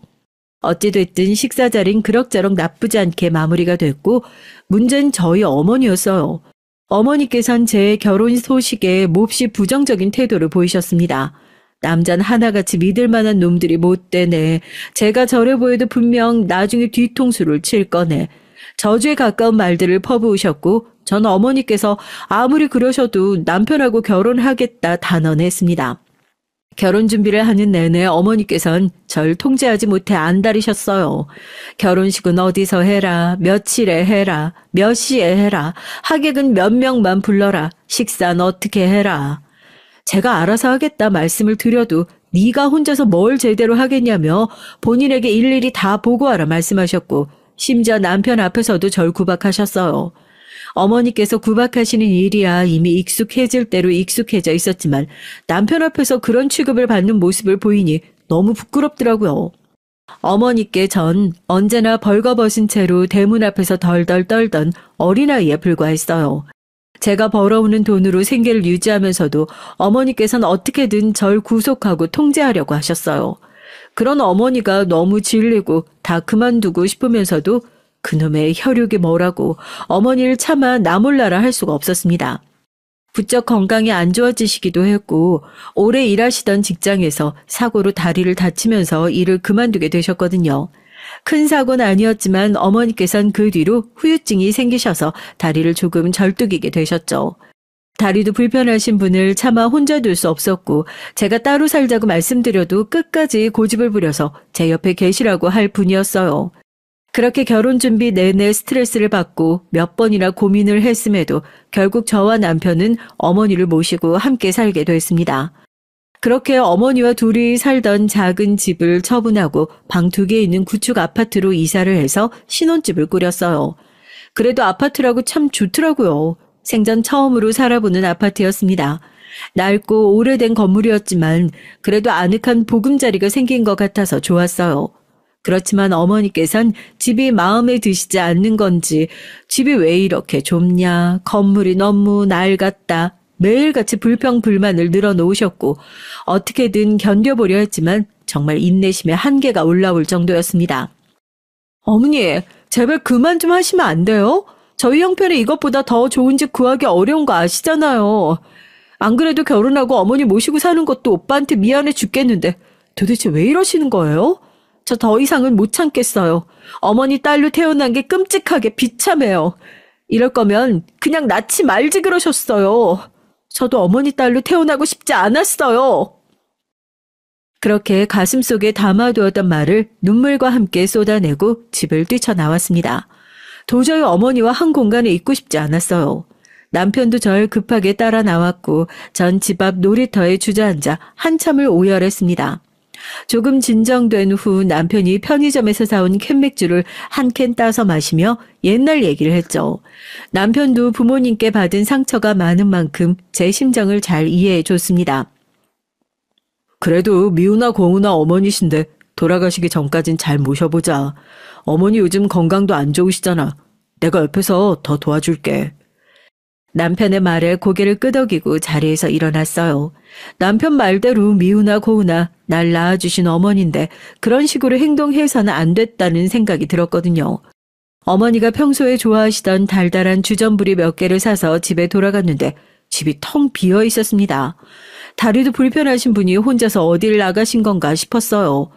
어찌됐든 식사 자리는 그럭저럭 나쁘지 않게 마무리가 됐고 문제는 저희 어머니였어요. 어머니께선 제 결혼 소식에 몹시 부정적인 태도를 보이셨습니다. 남자는 하나같이 믿을 만한 놈들이 못 되네. 제가 저래 보여도 분명 나중에 뒤통수를 칠 거네. 저주에 가까운 말들을 퍼부으셨고 전 어머니께서 아무리 그러셔도 남편하고 결혼하겠다 단언했습니다. 결혼 준비를 하는 내내 어머니께선 절 통제하지 못해 안달이셨어요. 결혼식은 어디서 해라, 며칠에 해라, 몇 시에 해라, 하객은 몇 명만 불러라, 식사는 어떻게 해라. 제가 알아서 하겠다 말씀을 드려도 네가 혼자서 뭘 제대로 하겠냐며 본인에게 일일이 다 보고하라 말씀하셨고 심지어 남편 앞에서도 절 구박하셨어요. 어머니께서 구박하시는 일이야 이미 익숙해질 대로 익숙해져 있었지만 남편 앞에서 그런 취급을 받는 모습을 보이니 너무 부끄럽더라고요. 어머니께 전 언제나 벌거벗은 채로 대문 앞에서 덜덜 떨던 어린아이에 불과했어요. 제가 벌어오는 돈으로 생계를 유지하면서도 어머니께서는 어떻게든 절 구속하고 통제하려고 하셨어요. 그런 어머니가 너무 질리고 다 그만두고 싶으면서도 그놈의 혈육이 뭐라고 어머니를 차마 나 몰라라 할 수가 없었습니다. 부쩍 건강이 안 좋아지시기도 했고 오래 일하시던 직장에서 사고로 다리를 다치면서 일을 그만두게 되셨거든요. 큰 사고는 아니었지만 어머니께선 그 뒤로 후유증이 생기셔서 다리를 조금 절뚝이게 되셨죠. 다리도 불편하신 분을 차마 혼자 둘 수 없었고 제가 따로 살자고 말씀드려도 끝까지 고집을 부려서 제 옆에 계시라고 할 분이었어요. 그렇게 결혼 준비 내내 스트레스를 받고 몇 번이나 고민을 했음에도 결국 저와 남편은 어머니를 모시고 함께 살게 됐습니다. 그렇게 어머니와 둘이 살던 작은 집을 처분하고 방 2개 있는 구축 아파트로 이사를 해서 신혼집을 꾸렸어요. 그래도 아파트라고 참 좋더라고요. 생전 처음으로 살아보는 아파트였습니다. 낡고 오래된 건물이었지만 그래도 아늑한 보금자리가 생긴 것 같아서 좋았어요. 그렇지만 어머니께선 집이 마음에 드시지 않는 건지 집이 왜 이렇게 좁냐, 건물이 너무 낡았다, 매일같이 불평불만을 늘어놓으셨고 어떻게든 견뎌보려 했지만 정말 인내심의 한계가 올라올 정도였습니다. 어머니, 제발 그만 좀 하시면 안 돼요? 저희 형편에 이것보다 더 좋은 집 구하기 어려운 거 아시잖아요. 안 그래도 결혼하고 어머니 모시고 사는 것도 오빠한테 미안해 죽겠는데 도대체 왜 이러시는 거예요? 저 더 이상은 못 참겠어요. 어머니 딸로 태어난 게 끔찍하게 비참해요. 이럴 거면 그냥 낳지 말지 그러셨어요. 저도 어머니 딸로 태어나고 싶지 않았어요. 그렇게 가슴속에 담아두었던 말을 눈물과 함께 쏟아내고 집을 뛰쳐나왔습니다. 도저히 어머니와 한 공간에 있고 싶지 않았어요. 남편도 절 급하게 따라 나왔고 전 집 앞 놀이터에 주저앉아 한참을 오열했습니다. 조금 진정된 후 남편이 편의점에서 사온 캔맥주를 한 캔 따서 마시며 옛날 얘기를 했죠. 남편도 부모님께 받은 상처가 많은 만큼 제 심정을 잘 이해해 줬습니다. 그래도 미우나 고우나 어머니신데 돌아가시기 전까진 잘 모셔보자. 어머니 요즘 건강도 안 좋으시잖아. 내가 옆에서 더 도와줄게. 남편의 말에 고개를 끄덕이고 자리에서 일어났어요. 남편 말대로 미우나 고우나 날 낳아주신 어머니인데 그런 식으로 행동해서는 안 됐다는 생각이 들었거든요. 어머니가 평소에 좋아하시던 달달한 주전부리 몇 개를 사서 집에 돌아갔는데 집이 텅 비어 있었습니다. 다리도 불편하신 분이 혼자서 어딜 나가신 건가 싶었어요.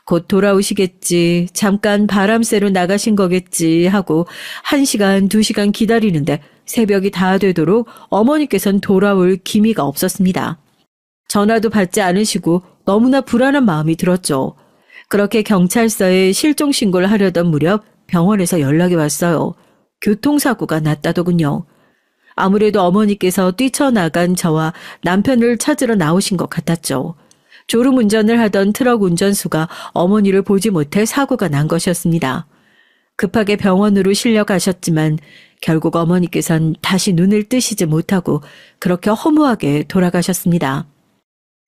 곧 돌아오시겠지, 잠깐 바람 쐬러 나가신 거겠지 하고 1시간, 2시간 기다리는데 새벽이 다 되도록 어머니께선 돌아올 기미가 없었습니다. 전화도 받지 않으시고 너무나 불안한 마음이 들었죠. 그렇게 경찰서에 실종 신고를 하려던 무렵 병원에서 연락이 왔어요. 교통사고가 났다더군요. 아무래도 어머니께서 뛰쳐나간 저와 남편을 찾으러 나오신 것 같았죠. 졸음운전을 하던 트럭 운전수가 어머니를 보지 못해 사고가 난 것이었습니다. 급하게 병원으로 실려가셨지만 결국 어머니께선 다시 눈을 뜨시지 못하고 그렇게 허무하게 돌아가셨습니다.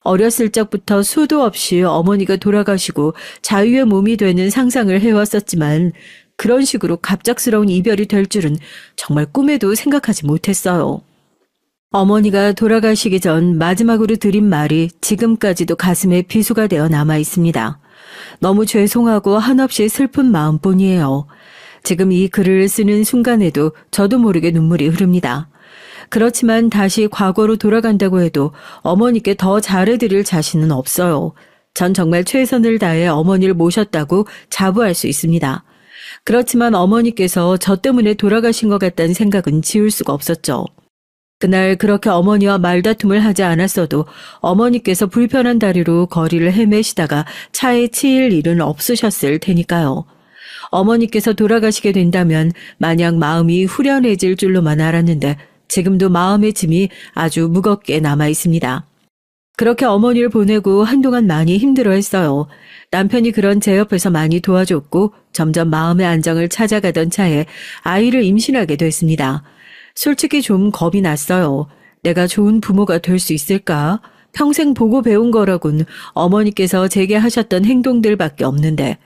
어렸을 적부터 수도 없이 어머니가 돌아가시고 자유의 몸이 되는 상상을 해왔었지만 그런 식으로 갑작스러운 이별이 될 줄은 정말 꿈에도 생각하지 못했어요. 어머니가 돌아가시기 전 마지막으로 드린 말이 지금까지도 가슴에 비수가 되어 남아 있습니다. 너무 죄송하고 한없이 슬픈 마음뿐이에요. 지금 이 글을 쓰는 순간에도 저도 모르게 눈물이 흐릅니다. 그렇지만 다시 과거로 돌아간다고 해도 어머니께 더 잘해드릴 자신은 없어요. 전 정말 최선을 다해 어머니를 모셨다고 자부할 수 있습니다. 그렇지만 어머니께서 저 때문에 돌아가신 것 같다는 생각은 지울 수가 없었죠. 그날 그렇게 어머니와 말다툼을 하지 않았어도 어머니께서 불편한 다리로 거리를 헤매시다가 차에 치일 일은 없으셨을 테니까요. 어머니께서 돌아가시게 된다면 마냥 마음이 후련해질 줄로만 알았는데 지금도 마음의 짐이 아주 무겁게 남아 있습니다. 그렇게 어머니를 보내고 한동안 많이 힘들어했어요. 남편이 그런 제 옆에서 많이 도와줬고 점점 마음의 안정을 찾아가던 차에 아이를 임신하게 됐습니다. 솔직히 좀 겁이 났어요. 내가 좋은 부모가 될 수 있을까? 평생 보고 배운 거라곤 어머니께서 제게 하셨던 행동들밖에 없는데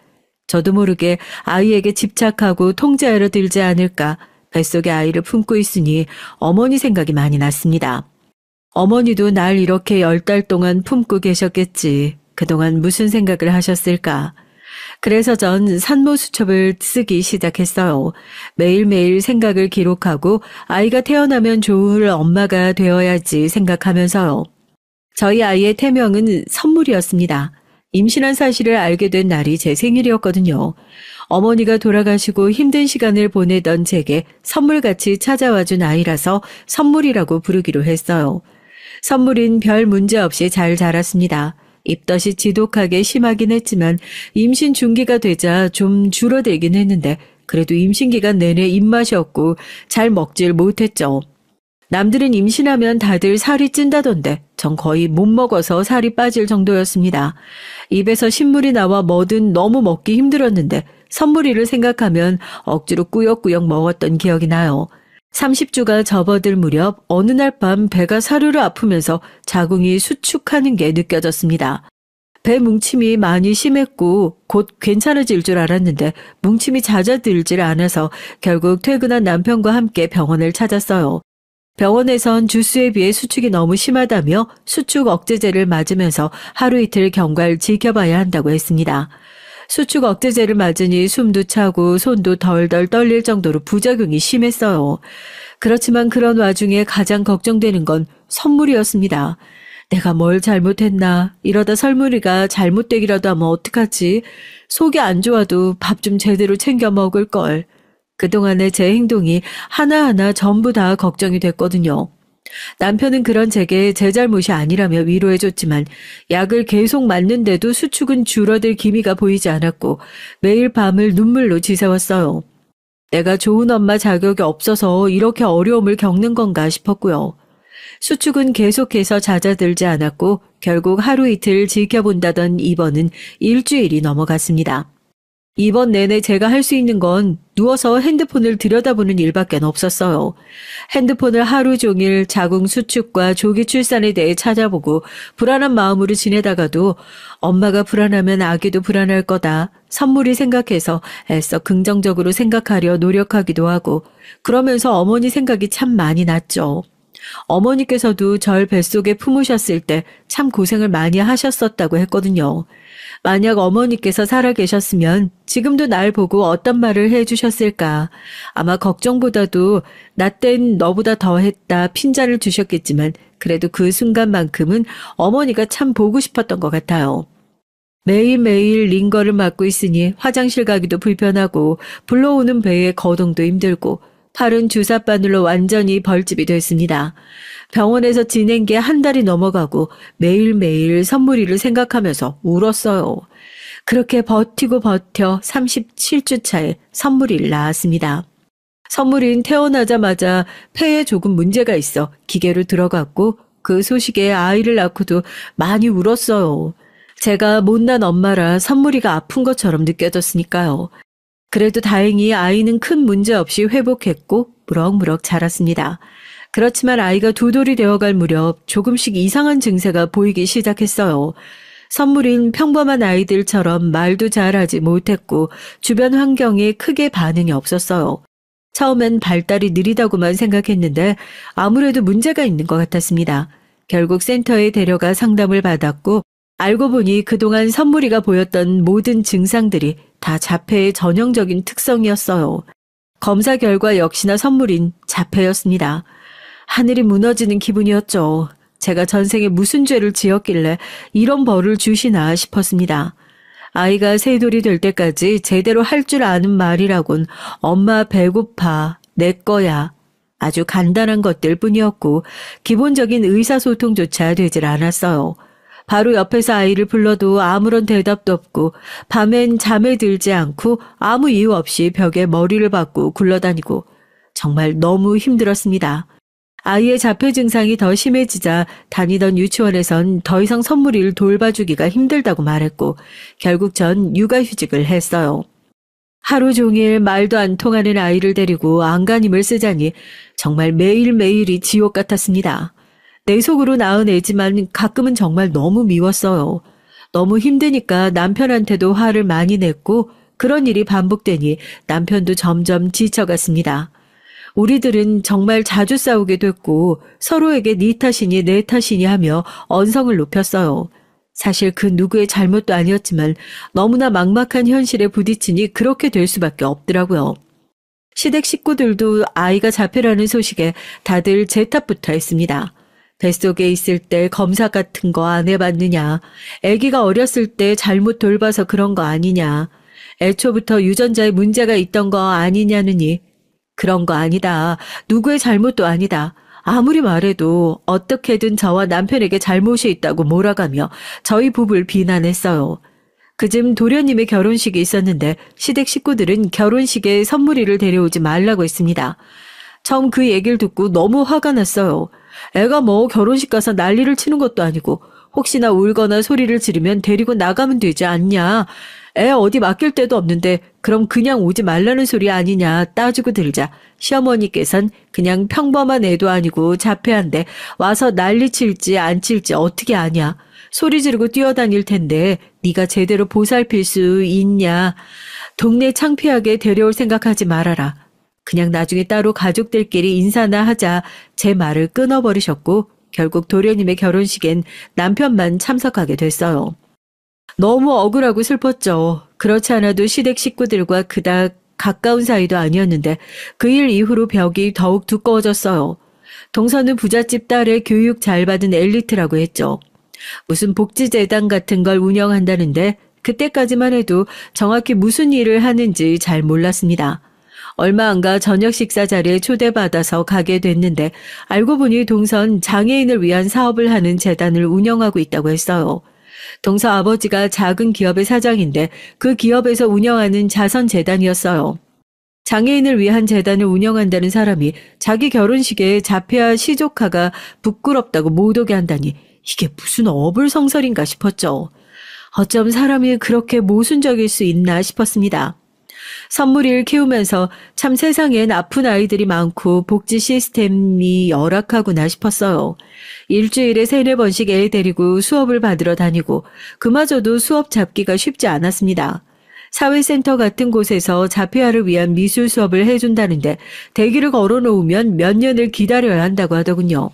저도 모르게 아이에게 집착하고 통제하려 들지 않을까 뱃속에 아이를 품고 있으니 어머니 생각이 많이 났습니다. 어머니도 날 이렇게 10달 동안 품고 계셨겠지. 그동안 무슨 생각을 하셨을까? 그래서 전 산모수첩을 쓰기 시작했어요. 매일매일 생각을 기록하고 아이가 태어나면 좋을 엄마가 되어야지 생각하면서요. 저희 아이의 태명은 선물이었습니다. 임신한 사실을 알게 된 날이 제 생일이었거든요. 어머니가 돌아가시고 힘든 시간을 보내던 제게 선물같이 찾아와준 아이라서 선물이라고 부르기로 했어요. 선물인 별 문제 없이 잘 자랐습니다. 입덧이 지독하게 심하긴 했지만 임신 중기가 되자 좀 줄어들긴 했는데 그래도 임신 기간 내내 입맛이 없고 잘 먹질 못했죠. 남들은 임신하면 다들 살이 찐다던데 전 거의 못 먹어서 살이 빠질 정도였습니다. 입에서 신물이 나와 뭐든 너무 먹기 힘들었는데 선물이를 생각하면 억지로 꾸역꾸역 먹었던 기억이 나요. 30주가 접어들 무렵 어느 날 밤 배가 사르르 아프면서 자궁이 수축하는 게 느껴졌습니다. 배 뭉침이 많이 심했고 곧 괜찮아질 줄 알았는데 뭉침이 잦아들질 않아서 결국 퇴근한 남편과 함께 병원을 찾았어요. 병원에선 주수에 비해 수축이 너무 심하다며 수축 억제제를 맞으면서 하루 이틀 경과를 지켜봐야 한다고 했습니다. 수축 억제제를 맞으니 숨도 차고 손도 덜덜 떨릴 정도로 부작용이 심했어요. 그렇지만 그런 와중에 가장 걱정되는 건 선물이었습니다. 내가 뭘 잘못했나, 이러다 설물이가 잘못되기라도 하면 어떡하지? 속이 안 좋아도 밥 좀 제대로 챙겨 먹을 걸. 그동안의 제 행동이 하나하나 전부 다 걱정이 됐거든요. 남편은 그런 제게 제 잘못이 아니라며 위로해줬지만 약을 계속 맞는데도 수축은 줄어들 기미가 보이지 않았고 매일 밤을 눈물로 지새웠어요. 내가 좋은 엄마 자격이 없어서 이렇게 어려움을 겪는 건가 싶었고요. 수축은 계속해서 잦아들지 않았고 결국 하루 이틀 지켜본다던 입원은 일주일이 넘어갔습니다. 이번 내내 제가 할 수 있는 건 누워서 핸드폰을 들여다보는 일밖에 없었어요. 핸드폰을 하루 종일 자궁 수축과 조기 출산에 대해 찾아보고 불안한 마음으로 지내다가도 엄마가 불안하면 아기도 불안할 거다. 선물이 생각해서 애써 긍정적으로 생각하려 노력하기도 하고 그러면서 어머니 생각이 참 많이 났죠. 어머니께서도 절 뱃속에 품으셨을 때 참 고생을 많이 하셨었다고 했거든요. 만약 어머니께서 살아계셨으면 지금도 날 보고 어떤 말을 해주셨을까. 아마 걱정보다도 나 땐 너보다 더 했다 핀잔을 주셨겠지만 그래도 그 순간만큼은 어머니가 참 보고 싶었던 것 같아요. 매일매일 링거를 맞고 있으니 화장실 가기도 불편하고 불러오는 배에 거동도 힘들고 팔은 주사바늘로 완전히 벌집이 됐습니다. 병원에서 지낸 게 한 달이 넘어가고 매일매일 선물이를 생각하면서 울었어요. 그렇게 버티고 버텨 37주 차에 선물이를 낳았습니다. 선물이는 태어나자마자 폐에 조금 문제가 있어 기계로 들어갔고 그 소식에 아이를 낳고도 많이 울었어요. 제가 못난 엄마라 선물이가 아픈 것처럼 느껴졌으니까요. 그래도 다행히 아이는 큰 문제 없이 회복했고 무럭무럭 자랐습니다. 그렇지만 아이가 두 돌이 되어갈 무렵 조금씩 이상한 증세가 보이기 시작했어요. 선물인 평범한 아이들처럼 말도 잘하지 못했고 주변 환경에 크게 반응이 없었어요. 처음엔 발달이 느리다고만 생각했는데 아무래도 문제가 있는 것 같았습니다. 결국 센터에 데려가 상담을 받았고 알고 보니 그동안 선물이가 보였던 모든 증상들이 다 자폐의 전형적인 특성이었어요. 검사 결과 역시나 선물인 자폐였습니다. 하늘이 무너지는 기분이었죠. 제가 전생에 무슨 죄를 지었길래 이런 벌을 주시나 싶었습니다. 아이가 세 돌이 될 때까지 제대로 할 줄 아는 말이라곤 엄마 배고파, 내 거야. 아주 간단한 것들 뿐이었고 기본적인 의사소통조차 되질 않았어요. 바로 옆에서 아이를 불러도 아무런 대답도 없고 밤엔 잠에 들지 않고 아무 이유 없이 벽에 머리를 박고 굴러다니고 정말 너무 힘들었습니다. 아이의 자폐 증상이 더 심해지자 다니던 유치원에선 더 이상 선물이를 돌봐주기가 힘들다고 말했고 결국 전 육아휴직을 했어요. 하루 종일 말도 안 통하는 아이를 데리고 안간힘을 쓰자니 정말 매일매일이 지옥 같았습니다. 내 속으로 낳은 애지만 가끔은 정말 너무 미웠어요. 너무 힘드니까 남편한테도 화를 많이 냈고 그런 일이 반복되니 남편도 점점 지쳐갔습니다. 우리들은 정말 자주 싸우게 됐고 서로에게 네 탓이니 내 탓이니 하며 언성을 높였어요. 사실 그 누구의 잘못도 아니었지만 너무나 막막한 현실에 부딪히니 그렇게 될 수밖에 없더라고요. 시댁 식구들도 아이가 자폐라는 소식에 다들 제 탓부터 했습니다. 뱃속에 있을 때 검사 같은 거 안 해봤느냐. 아기가 어렸을 때 잘못 돌봐서 그런 거 아니냐. 애초부터 유전자에 문제가 있던 거 아니냐느니. 그런 거 아니다. 누구의 잘못도 아니다. 아무리 말해도 어떻게든 저와 남편에게 잘못이 있다고 몰아가며 저희 부부를 비난했어요. 그즘 도련님의 결혼식이 있었는데 시댁 식구들은 결혼식에 선물이를 데려오지 말라고 했습니다. 처음 그 얘기를 듣고 너무 화가 났어요. 애가 뭐 결혼식 가서 난리를 치는 것도 아니고 혹시나 울거나 소리를 지르면 데리고 나가면 되지 않냐. 애 어디 맡길 데도 없는데 그럼 그냥 오지 말라는 소리 아니냐 따지고 들자 시어머니께선 그냥 평범한 애도 아니고 자폐한데 와서 난리 칠지 안 칠지 어떻게 아냐. 소리 지르고 뛰어다닐 텐데 네가 제대로 보살필 수 있냐. 동네 창피하게 데려올 생각하지 말아라. 그냥 나중에 따로 가족들끼리 인사나 하자. 제 말을 끊어버리셨고 결국 도련님의 결혼식엔 남편만 참석하게 됐어요. 너무 억울하고 슬펐죠. 그렇지 않아도 시댁 식구들과 그닥 가까운 사이도 아니었는데 그 일 이후로 벽이 더욱 두꺼워졌어요. 동서는 부잣집 딸의 교육 잘 받은 엘리트라고 했죠. 무슨 복지재단 같은 걸 운영한다는데 그때까지만 해도 정확히 무슨 일을 하는지 잘 몰랐습니다. 얼마 안 가 저녁 식사 자리에 초대받아서 가게 됐는데 알고 보니 동선 장애인을 위한 사업을 하는 재단을 운영하고 있다고 했어요. 동서 아버지가 작은 기업의 사장인데 그 기업에서 운영하는 자선재단이었어요. 장애인을 위한 재단을 운영한다는 사람이 자기 결혼식에 자폐아 시조카가 부끄럽다고 못 오게 한다니 이게 무슨 어불성설인가 싶었죠. 어쩜 사람이 그렇게 모순적일 수 있나 싶었습니다. 선물이를 키우면서 참 세상엔 아픈 아이들이 많고 복지 시스템이 열악하구나 싶었어요. 일주일에 3-4번씩 애 데리고 수업을 받으러 다니고 그마저도 수업 잡기가 쉽지 않았습니다. 사회센터 같은 곳에서 자폐아를 위한 미술 수업을 해준다는데 대기를 걸어놓으면 몇 년을 기다려야 한다고 하더군요.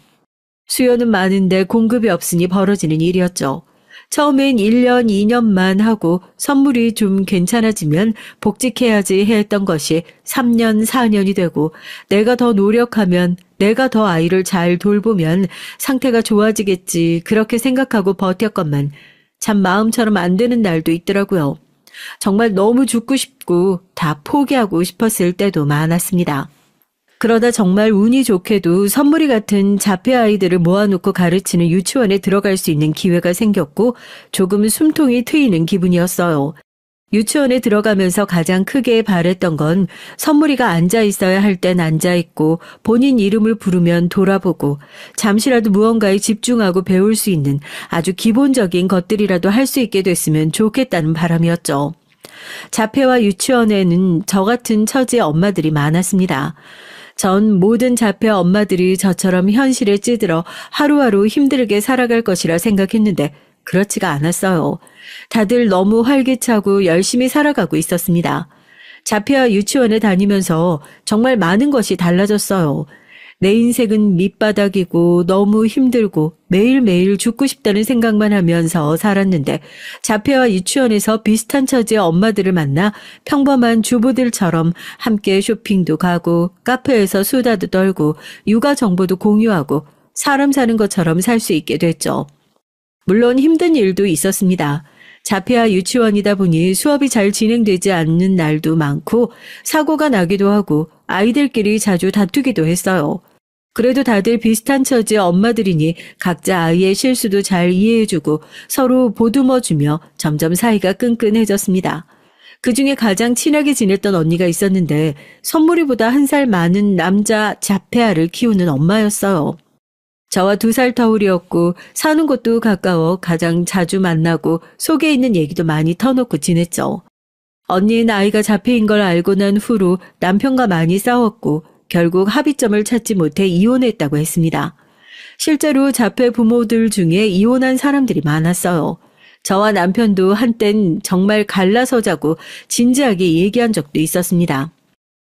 수요는 많은데 공급이 없으니 벌어지는 일이었죠. 처음엔 1년, 2년만 하고 선물이 좀 괜찮아지면 복직해야지 했던 것이 3년, 4년이 되고 내가 더 노력하면 내가 더 아이를 잘 돌보면 상태가 좋아지겠지 그렇게 생각하고 버텼건만 참 마음처럼 안 되는 날도 있더라고요. 정말 너무 죽고 싶고 다 포기하고 싶었을 때도 많았습니다. 그러다 정말 운이 좋게도 선물이 같은 자폐 아이들을 모아놓고 가르치는 유치원에 들어갈 수 있는 기회가 생겼고 조금 숨통이 트이는 기분이었어요. 유치원에 들어가면서 가장 크게 바랬던 건 선물이가 앉아 있어야 할 땐 앉아 있고 본인 이름을 부르면 돌아보고 잠시라도 무언가에 집중하고 배울 수 있는 아주 기본적인 것들이라도 할 수 있게 됐으면 좋겠다는 바람이었죠. 자폐와 유치원에는 저 같은 처지의 엄마들이 많았습니다. 전 모든 자폐 엄마들이 저처럼 현실에 찌들어 하루하루 힘들게 살아갈 것이라 생각했는데 그렇지가 않았어요. 다들 너무 활기차고 열심히 살아가고 있었습니다. 자폐아 유치원에 다니면서 정말 많은 것이 달라졌어요. 내 인생은 밑바닥이고 너무 힘들고 매일매일 죽고 싶다는 생각만 하면서 살았는데 자폐아 유치원에서 비슷한 처지의 엄마들을 만나 평범한 주부들처럼 함께 쇼핑도 가고 카페에서 수다도 떨고 육아 정보도 공유하고 사람 사는 것처럼 살 수 있게 됐죠. 물론 힘든 일도 있었습니다. 자폐아 유치원이다 보니 수업이 잘 진행되지 않는 날도 많고 사고가 나기도 하고 아이들끼리 자주 다투기도 했어요. 그래도 다들 비슷한 처지의 엄마들이니 각자 아이의 실수도 잘 이해해주고 서로 보듬어주며 점점 사이가 끈끈해졌습니다. 그중에 가장 친하게 지냈던 언니가 있었는데 선물이보다 1살 많은 남자 자폐아를 키우는 엄마였어요. 저와 2살 터울이었고 사는 곳도 가까워 가장 자주 만나고 속에 있는 얘기도 많이 터놓고 지냈죠. 언니는 아이가 자폐인 걸 알고 난 후로 남편과 많이 싸웠고 결국 합의점을 찾지 못해 이혼했다고 했습니다. 실제로 자폐 부모들 중에 이혼한 사람들이 많았어요. 저와 남편도 한땐 정말 갈라서 자고 진지하게 얘기한 적도 있었습니다.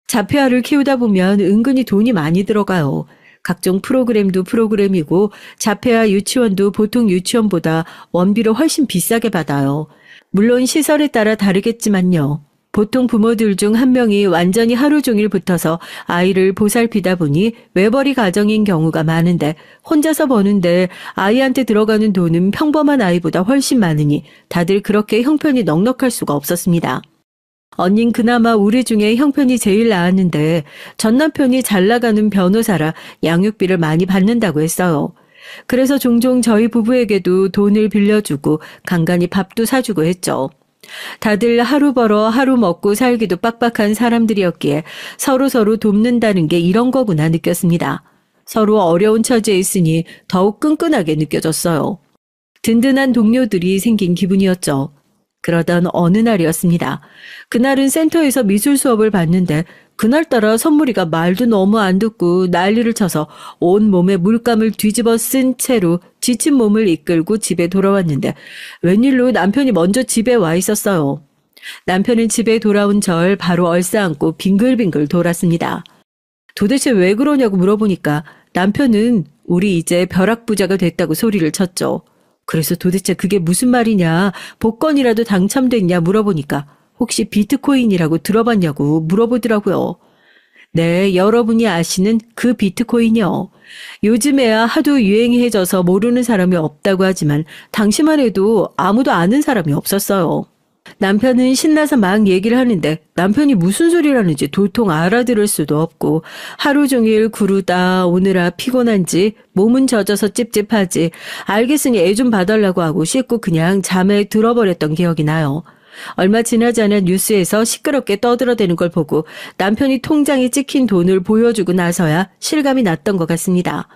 자폐아를 키우다 보면 은근히 돈이 많이 들어가요. 각종 프로그램도 프로그램이고 자폐아 유치원도 보통 유치원보다 원비를 훨씬 비싸게 받아요. 물론 시설에 따라 다르겠지만요. 보통 부모들 중 한 명이 완전히 하루 종일 붙어서 아이를 보살피다 보니 외벌이 가정인 경우가 많은데 혼자서 버는데 아이한테 들어가는 돈은 평범한 아이보다 훨씬 많으니 다들 그렇게 형편이 넉넉할 수가 없었습니다. 언닌 그나마 우리 중에 형편이 제일 나았는데 전 남편이 잘 나가는 변호사라 양육비를 많이 받는다고 했어요. 그래서 종종 저희 부부에게도 돈을 빌려주고 간간히 밥도 사주고 했죠. 다들 하루 벌어 하루 먹고 살기도 빡빡한 사람들이었기에 서로서로 돕는다는 게 이런 거구나 느꼈습니다. 서로 어려운 처지에 있으니 더욱 끈끈하게 느껴졌어요. 든든한 동료들이 생긴 기분이었죠. 그러던 어느 날이었습니다. 그날은 센터에서 미술 수업을 받는데 그날따라 선물이가 말도 너무 안 듣고 난리를 쳐서 온 몸에 물감을 뒤집어 쓴 채로 지친 몸을 이끌고 집에 돌아왔는데 웬일로 남편이 먼저 집에 와 있었어요. 남편은 집에 돌아온 절 바로 얼싸안고 빙글빙글 돌았습니다. 도대체 왜 그러냐고 물어보니까 남편은 우리 이제 벼락부자가 됐다고 소리를 쳤죠. 그래서 도대체 그게 무슨 말이냐, 복권이라도 당첨됐냐 물어보니까 혹시 비트코인이라고 들어봤냐고 물어보더라고요. 네, 여러분이 아시는 그 비트코인이요. 요즘에야 하도 유행해져서 모르는 사람이 없다고 하지만 당시만 해도 아무도 아는 사람이 없었어요. 남편은 신나서 막 얘기를 하는데 남편이 무슨 소리를 하는지 도통 알아들을 수도 없고 하루 종일 구르다 오느라 피곤한지 몸은 젖어서 찝찝하지 알겠으니 애 좀 봐달라고 하고 씻고 그냥 잠에 들어버렸던 기억이 나요. 얼마 지나지 않아 뉴스에서 시끄럽게 떠들어대는 걸 보고 남편이 통장에 찍힌 돈을 보여주고 나서야 실감이 났던 것 같습니다.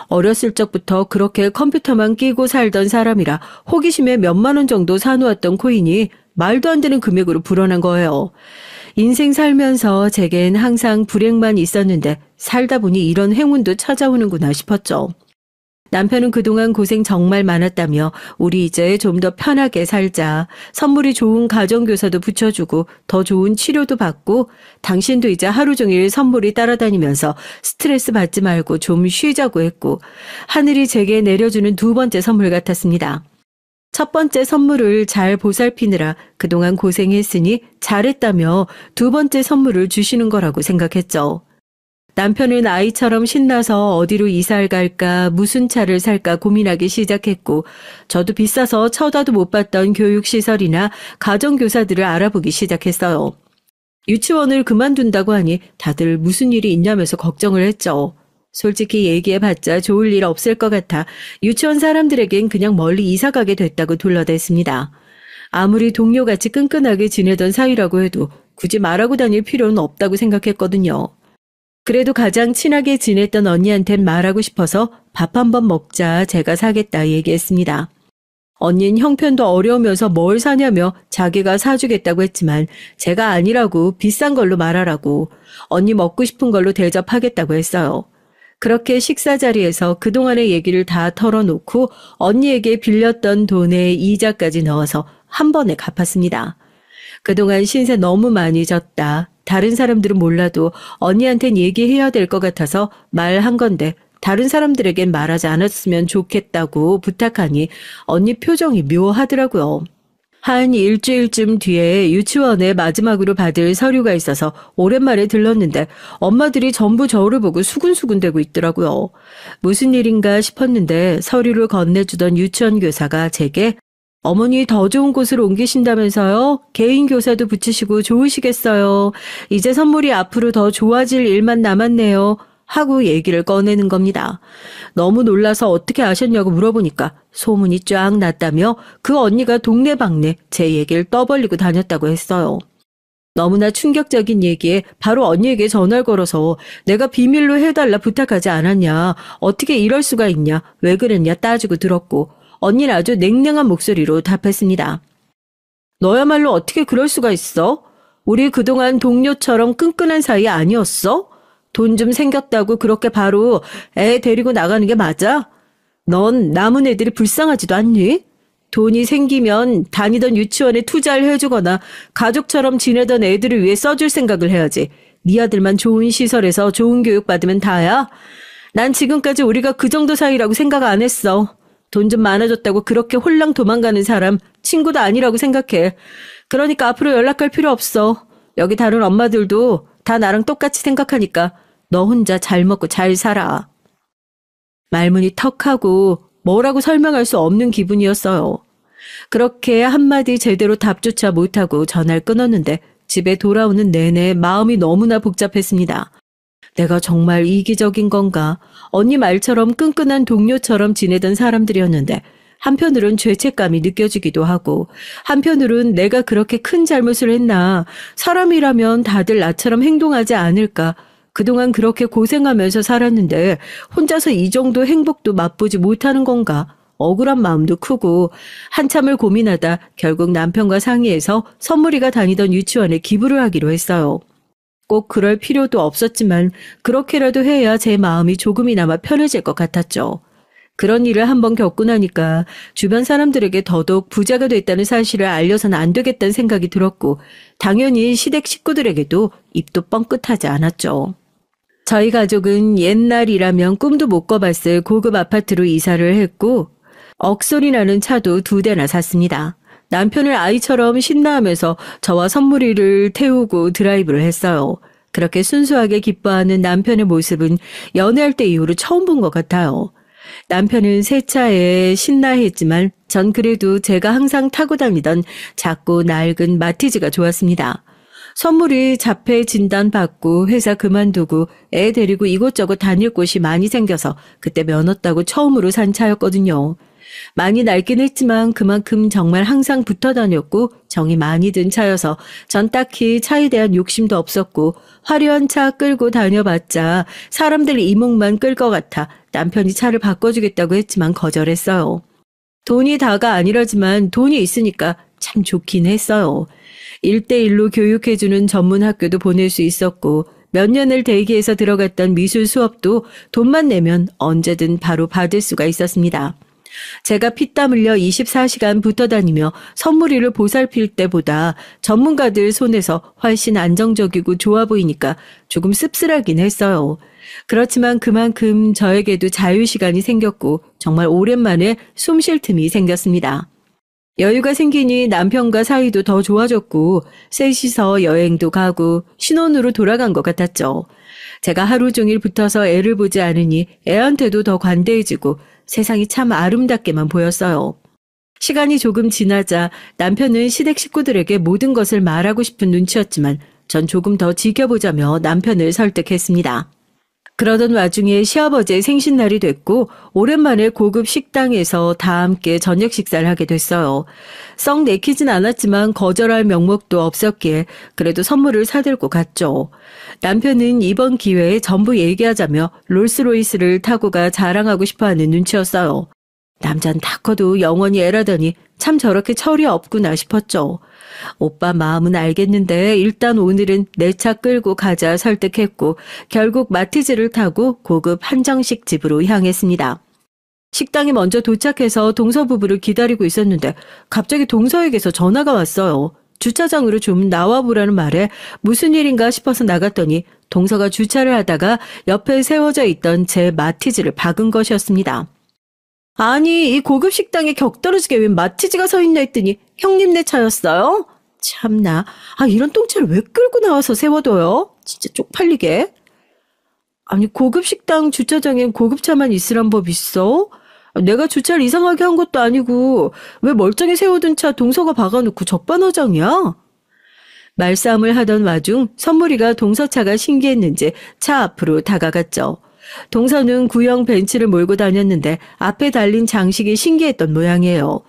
어렸을 적부터 그렇게 컴퓨터만 끼고 살던 사람이라 호기심에 몇만 원 정도 사놓았던 코인이 말도 안 되는 금액으로 불어난 거예요. 인생 살면서 제겐 항상 불행만 있었는데 살다 보니 이런 행운도 찾아오는구나 싶었죠. 남편은 그동안 고생 정말 많았다며 우리 이제 좀 더 편하게 살자. 선물이 좋은 가정교사도 붙여주고 더 좋은 치료도 받고 당신도 이제 하루 종일 선물이 따라다니면서 스트레스 받지 말고 좀 쉬자고 했고 하늘이 제게 내려주는 두 번째 선물 같았습니다. 첫 번째 선물을 잘 보살피느라 그동안 고생했으니 잘했다며 두 번째 선물을 주시는 거라고 생각했죠. 남편은 아이처럼 신나서 어디로 이사를 갈까 무슨 차를 살까 고민하기 시작했고 저도 비싸서 쳐다도 못 봤던 교육시설이나 가정교사들을 알아보기 시작했어요. 유치원을 그만둔다고 하니 다들 무슨 일이 있냐면서 걱정을 했죠. 솔직히 얘기해봤자 좋을 일 없을 것 같아 유치원 사람들에겐 그냥 멀리 이사가게 됐다고 둘러댔습니다. 아무리 동료같이 끈끈하게 지내던 사이라고 해도 굳이 말하고 다닐 필요는 없다고 생각했거든요. 그래도 가장 친하게 지냈던 언니한텐 말하고 싶어서 밥 한번 먹자 제가 사겠다 얘기했습니다. 언니는 형편도 어려우면서 뭘 사냐며 자기가 사주겠다고 했지만 제가 아니라고 비싼 걸로 말하라고 언니 먹고 싶은 걸로 대접하겠다고 했어요. 그렇게 식사 자리에서 그동안의 얘기를 다 털어놓고 언니에게 빌렸던 돈에 이자까지 넣어서 한 번에 갚았습니다. 그동안 신세 너무 많이 졌다. 다른 사람들은 몰라도 언니한텐 얘기해야 될 것 같아서 말한 건데 다른 사람들에겐 말하지 않았으면 좋겠다고 부탁하니 언니 표정이 묘하더라고요. 한 일주일쯤 뒤에 유치원에 마지막으로 받을 서류가 있어서 오랜만에 들렀는데 엄마들이 전부 저를 보고 수근수근대고 있더라고요. 무슨 일인가 싶었는데 서류를 건네주던 유치원 교사가 제게 어머니 더 좋은 곳으로 옮기신다면서요? 개인 교사도 붙이시고 좋으시겠어요. 이제 선물이 앞으로 더 좋아질 일만 남았네요. 하고 얘기를 꺼내는 겁니다. 너무 놀라서 어떻게 아셨냐고 물어보니까 소문이 쫙 났다며 그 언니가 동네방네 제 얘기를 떠벌리고 다녔다고 했어요. 너무나 충격적인 얘기에 바로 언니에게 전화를 걸어서 내가 비밀로 해달라 부탁하지 않았냐. 어떻게 이럴 수가 있냐. 왜 그랬냐 따지고 들었고 언니는 아주 냉랭한 목소리로 답했습니다. 너야말로 어떻게 그럴 수가 있어? 우리 그동안 동료처럼 끈끈한 사이 아니었어? 돈 좀 생겼다고 그렇게 바로 애 데리고 나가는 게 맞아? 넌 남은 애들이 불쌍하지도 않니? 돈이 생기면 다니던 유치원에 투자를 해주거나 가족처럼 지내던 애들을 위해 써줄 생각을 해야지. 네 아들만 좋은 시설에서 좋은 교육 받으면 다야? 난 지금까지 우리가 그 정도 사이라고 생각 안 했어. 돈 좀 많아졌다고 그렇게 홀랑 도망가는 사람 친구도 아니라고 생각해. 그러니까 앞으로 연락할 필요 없어. 여기 다른 엄마들도 다 나랑 똑같이 생각하니까 너 혼자 잘 먹고 잘 살아. 말문이 턱하고 뭐라고 설명할 수 없는 기분이었어요. 그렇게 한마디 제대로 답조차 못하고 전화를 끊었는데 집에 돌아오는 내내 마음이 너무나 복잡했습니다. 내가 정말 이기적인 건가? 언니 말처럼 끈끈한 동료처럼 지내던 사람들이었는데 한편으론 죄책감이 느껴지기도 하고 한편으론 내가 그렇게 큰 잘못을 했나? 사람이라면 다들 나처럼 행동하지 않을까? 그동안 그렇게 고생하면서 살았는데 혼자서 이 정도 행복도 맛보지 못하는 건가? 억울한 마음도 크고 한참을 고민하다 결국 남편과 상의해서 선물이가 다니던 유치원에 기부를 하기로 했어요. 꼭 그럴 필요도 없었지만 그렇게라도 해야 제 마음이 조금이나마 편해질 것 같았죠. 그런 일을 한번 겪고 나니까 주변 사람들에게 더더욱 부자가 됐다는 사실을 알려서는 안 되겠다는 생각이 들었고 당연히 시댁 식구들에게도 입도 뻥끗하지 않았죠. 저희 가족은 옛날이라면 꿈도 못 꿔봤을 고급 아파트로 이사를 했고 억소리 나는 차도 2대나 샀습니다. 남편을 아이처럼 신나하면서 저와 선물이를 태우고 드라이브를 했어요. 그렇게 순수하게 기뻐하는 남편의 모습은 연애할 때 이후로 처음 본 것 같아요. 남편은 새 차에 신나했지만 전 그래도 제가 항상 타고 다니던 작고 낡은 마티즈가 좋았습니다. 선물이 자폐 진단받고 회사 그만두고 애 데리고 이곳저곳 다닐 곳이 많이 생겨서 그때 면허 따고 처음으로 산 차였거든요. 많이 낡긴 했지만 그만큼 정말 항상 붙어 다녔고 정이 많이 든 차여서 전 딱히 차에 대한 욕심도 없었고 화려한 차 끌고 다녀봤자 사람들 이목만 끌 것 같아 남편이 차를 바꿔주겠다고 했지만 거절했어요. 돈이 다가 아니라지만 돈이 있으니까 참 좋긴 했어요. 1대1로 교육해주는 전문 학교도 보낼 수 있었고 몇 년을 대기해서 들어갔던 미술 수업도 돈만 내면 언제든 바로 받을 수가 있었습니다. 제가 피땀 흘려 24시간 붙어 다니며 선물이를 보살필 때보다 전문가들 손에서 훨씬 안정적이고 좋아 보이니까 조금 씁쓸하긴 했어요. 그렇지만 그만큼 저에게도 자유시간이 생겼고 정말 오랜만에 숨 쉴 틈이 생겼습니다. 여유가 생기니 남편과 사이도 더 좋아졌고 셋이서 여행도 가고 신혼으로 돌아간 것 같았죠. 제가 하루 종일 붙어서 애를 보지 않으니 애한테도 더 관대해지고 세상이 참 아름답게만 보였어요. 시간이 조금 지나자 남편은 시댁 식구들에게 모든 것을 말하고 싶은 눈치였지만 전 조금 더 지켜보자며 남편을 설득했습니다. 그러던 와중에 시아버지의 생신날이 됐고 오랜만에 고급 식당에서 다 함께 저녁 식사를 하게 됐어요. 썩 내키진 않았지만 거절할 명목도 없었기에 그래도 선물을 사들고 갔죠. 남편은 이번 기회에 전부 얘기하자며 롤스로이스를 타고 가 자랑하고 싶어하는 눈치였어요. 남잔 다 커도 영원히 애라더니 참 저렇게 철이 없구나 싶었죠. 오빠 마음은 알겠는데 일단 오늘은 내 차 끌고 가자 설득했고 결국 마티즈를 타고 고급 한정식 집으로 향했습니다. 식당에 먼저 도착해서 동서 부부를 기다리고 있었는데 갑자기 동서에게서 전화가 왔어요. 주차장으로 좀 나와보라는 말에 무슨 일인가 싶어서 나갔더니 동서가 주차를 하다가 옆에 세워져 있던 제 마티즈를 박은 것이었습니다. 아니, 이 고급 식당에 격떨어지게 웬 마티즈가 서 있나 했더니 형님네 차였어요? 참나. 이런 똥차를 왜 끌고 나와서 세워둬요? 진짜 쪽팔리게. 아니, 고급 식당 주차장엔 고급차만 있으란 법 있어? 내가 주차를 이상하게 한 것도 아니고 왜 멀쩡히 세워둔 차 동서가 박아놓고 적반하장이야? 말싸움을 하던 와중 선물이가 동서차가 신기했는지 차 앞으로 다가갔죠. 동서는 구형 벤츠를 몰고 다녔는데 앞에 달린 장식이 신기했던 모양이에요.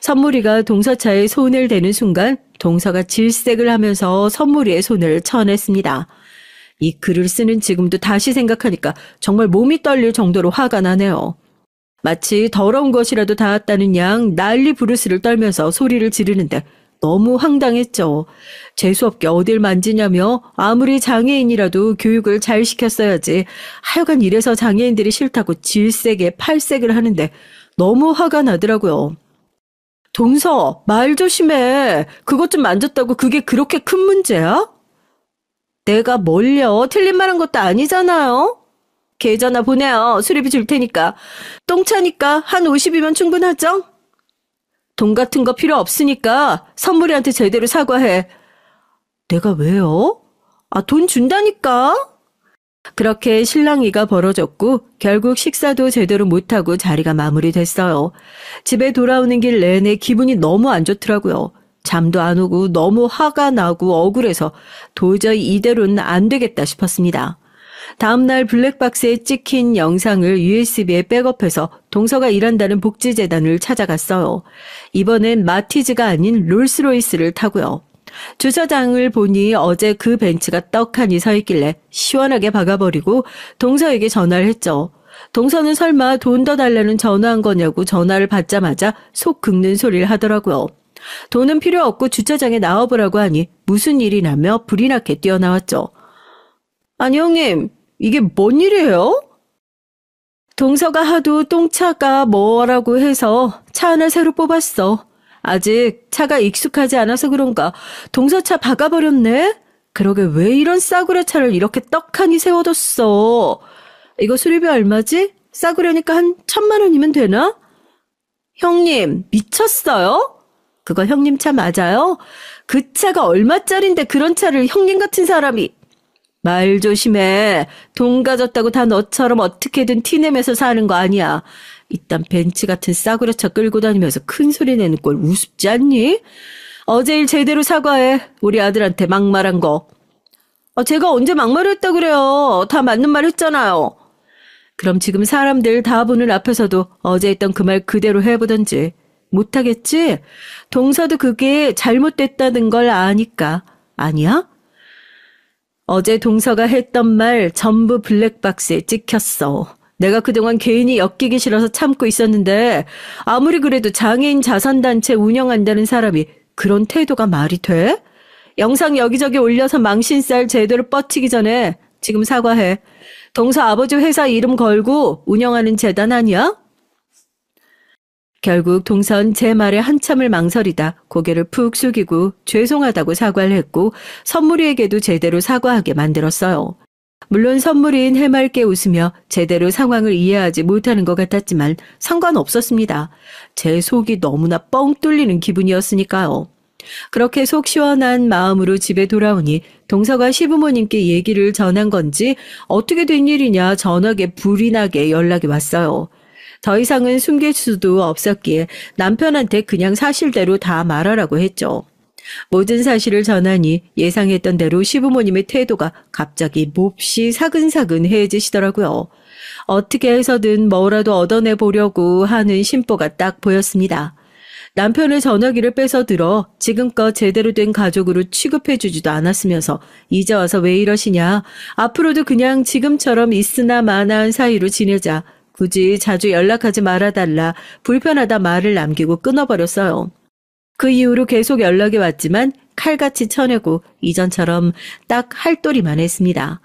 선물이가 동서차에 손을 대는 순간 동서가 질색을 하면서 선물이의 손을 쳐냈습니다. 이 글을 쓰는 지금도 다시 생각하니까 정말 몸이 떨릴 정도로 화가 나네요. 마치 더러운 것이라도 닿았다는 양 난리 부르스를 떨면서 소리를 지르는데 너무 황당했죠. 재수없게 어딜 만지냐며 아무리 장애인이라도 교육을 잘 시켰어야지. 하여간 이래서 장애인들이 싫다고 질색에 팔색을 하는데 너무 화가 나더라고요. 동서, 말 조심해. 그것 좀 만졌다고 그게 그렇게 큰 문제야? 내가 뭘요? 틀린 말 한 것도 아니잖아요. 계좌나 보내요. 수리비 줄 테니까. 똥차니까 한 50이면 충분하죠? 돈 같은 거 필요 없으니까 선물이한테 제대로 사과해. 내가 왜요? 돈 준다니까. 그렇게 실랑이가 벌어졌고 결국 식사도 제대로 못하고 자리가 마무리됐어요. 집에 돌아오는 길 내내 기분이 너무 안 좋더라고요. 잠도 안 오고 너무 화가 나고 억울해서 도저히 이대로는 안 되겠다 싶었습니다. 다음날 블랙박스에 찍힌 영상을 USB에 백업해서 동서가 일한다는 복지재단을 찾아갔어요. 이번엔 마티즈가 아닌 롤스로이스를 타고요. 주차장을 보니 어제 그 벤츠가 떡하니 서 있길래 시원하게 박아버리고 동서에게 전화를 했죠. 동서는 설마 돈 더 달라는 전화한 거냐고 전화를 받자마자 속 긁는 소리를 하더라고요. 돈은 필요 없고 주차장에 나와보라고 하니 무슨 일이 나며 불이 나게 뛰어나왔죠. 아니 형님, 이게 뭔 일이에요? 동서가 하도 똥차가 뭐라고 해서 차 하나 새로 뽑았어. 아직 차가 익숙하지 않아서 그런가 동서차 박아버렸네? 그러게 왜 이런 싸구려 차를 이렇게 떡하니 세워뒀어? 이거 수리비 얼마지? 싸구려니까 한 1,000만 원이면 되나? 형님, 미쳤어요? 그거 형님 차 맞아요? 그 차가 얼마짜린데 그런 차를 형님 같은 사람이. 말 조심해. 돈 가졌다고 다 너처럼 어떻게든 티내면서 사는 거 아니야. 이딴 벤츠 같은 싸구려 차 끌고 다니면서 큰 소리 내는 꼴 우습지 않니? 어제 일 제대로 사과해. 우리 아들한테 막말한 거. 제가 언제 막말했다 그래요. 다 맞는 말 했잖아요. 그럼 지금 사람들 다 보는 앞에서도 어제 했던 그 말 그대로 해보던지. 못하겠지? 동서도 그게 잘못됐다는 걸 아니까. 아니야? 어제 동서가 했던 말 전부 블랙박스에 찍혔어. 내가 그동안 개인이 엮이기 싫어서 참고 있었는데 아무리 그래도 장애인 자선단체 운영한다는 사람이 그런 태도가 말이 돼? 영상 여기저기 올려서 망신살 제대로 뻗치기 전에 지금 사과해. 동서 아버지 회사 이름 걸고 운영하는 재단 아니야? 결국 동선 제 말에 한참을 망설이다 고개를 푹 숙이고 죄송하다고 사과를 했고 선물이에게도 제대로 사과하게 만들었어요. 물론 선물인 해맑게 웃으며 제대로 상황을 이해하지 못하는 것 같았지만 상관없었습니다. 제 속이 너무나 뻥 뚫리는 기분이었으니까요. 그렇게 속 시원한 마음으로 집에 돌아오니 동서가 시부모님께 얘기를 전한 건지 어떻게 된 일이냐 전화기에 불이 나게 연락이 왔어요. 더 이상은 숨길 수도 없었기에 남편한테 그냥 사실대로 다 말하라고 했죠. 모든 사실을 전하니 예상했던 대로 시부모님의 태도가 갑자기 몹시 사근사근해지시더라고요. 어떻게 해서든 뭐라도 얻어내 보려고 하는 심보가 딱 보였습니다. 남편의 전화기를 뺏어 들어 지금껏 제대로 된 가족으로 취급해주지도 않았으면서 이제 와서 왜 이러시냐. 앞으로도 그냥 지금처럼 있으나 마나한 사이로 지내자. 굳이 자주 연락하지 말아달라. 불편하다 말을 남기고 끊어버렸어요. 그 이후로 계속 연락이 왔지만 칼같이 쳐내고 이전처럼 딱 할도리만 했습니다.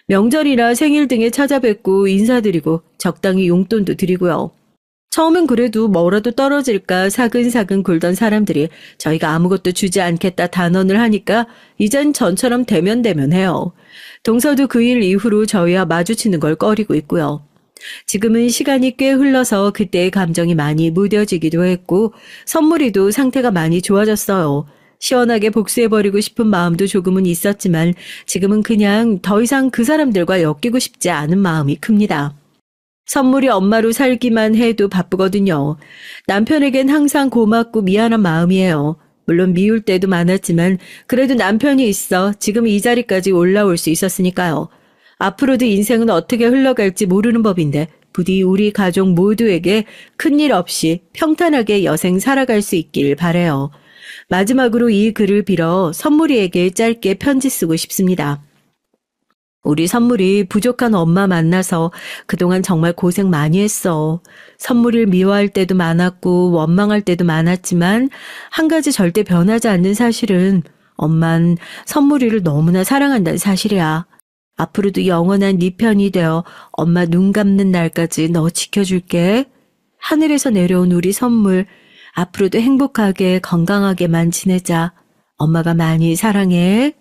명절이나 생일 등에 찾아뵙고 인사드리고 적당히 용돈도 드리고요. 처음엔 그래도 뭐라도 떨어질까 사근사근 굴던 사람들이 저희가 아무것도 주지 않겠다 단언을 하니까 이젠 전처럼 대면대면해요. 동서도 그 일 이후로 저희와 마주치는 걸 꺼리고 있고요. 지금은 시간이 꽤 흘러서 그때의 감정이 많이 무뎌지기도 했고 선물이도 상태가 많이 좋아졌어요. 시원하게 복수해버리고 싶은 마음도 조금은 있었지만 지금은 그냥 더 이상 그 사람들과 엮이고 싶지 않은 마음이 큽니다. 선물이 엄마로 살기만 해도 바쁘거든요. 남편에겐 항상 고맙고 미안한 마음이에요. 물론 미울 때도 많았지만 그래도 남편이 있어 지금 이 자리까지 올라올 수 있었으니까요. 앞으로도 인생은 어떻게 흘러갈지 모르는 법인데 부디 우리 가족 모두에게 큰일 없이 평탄하게 여생 살아갈 수 있길 바라요. 마지막으로 이 글을 빌어 선물이에게 짧게 편지 쓰고 싶습니다. 우리 선물이 부족한 엄마 만나서 그동안 정말 고생 많이 했어. 선물을 미워할 때도 많았고 원망할 때도 많았지만 한 가지 절대 변하지 않는 사실은 엄만 선물이를 너무나 사랑한다는 사실이야. 앞으로도 영원한 네 편이 되어 엄마 눈 감는 날까지 너 지켜줄게. 하늘에서 내려온 우리 선물, 앞으로도 행복하게 건강하게만 지내자. 엄마가 많이 사랑해.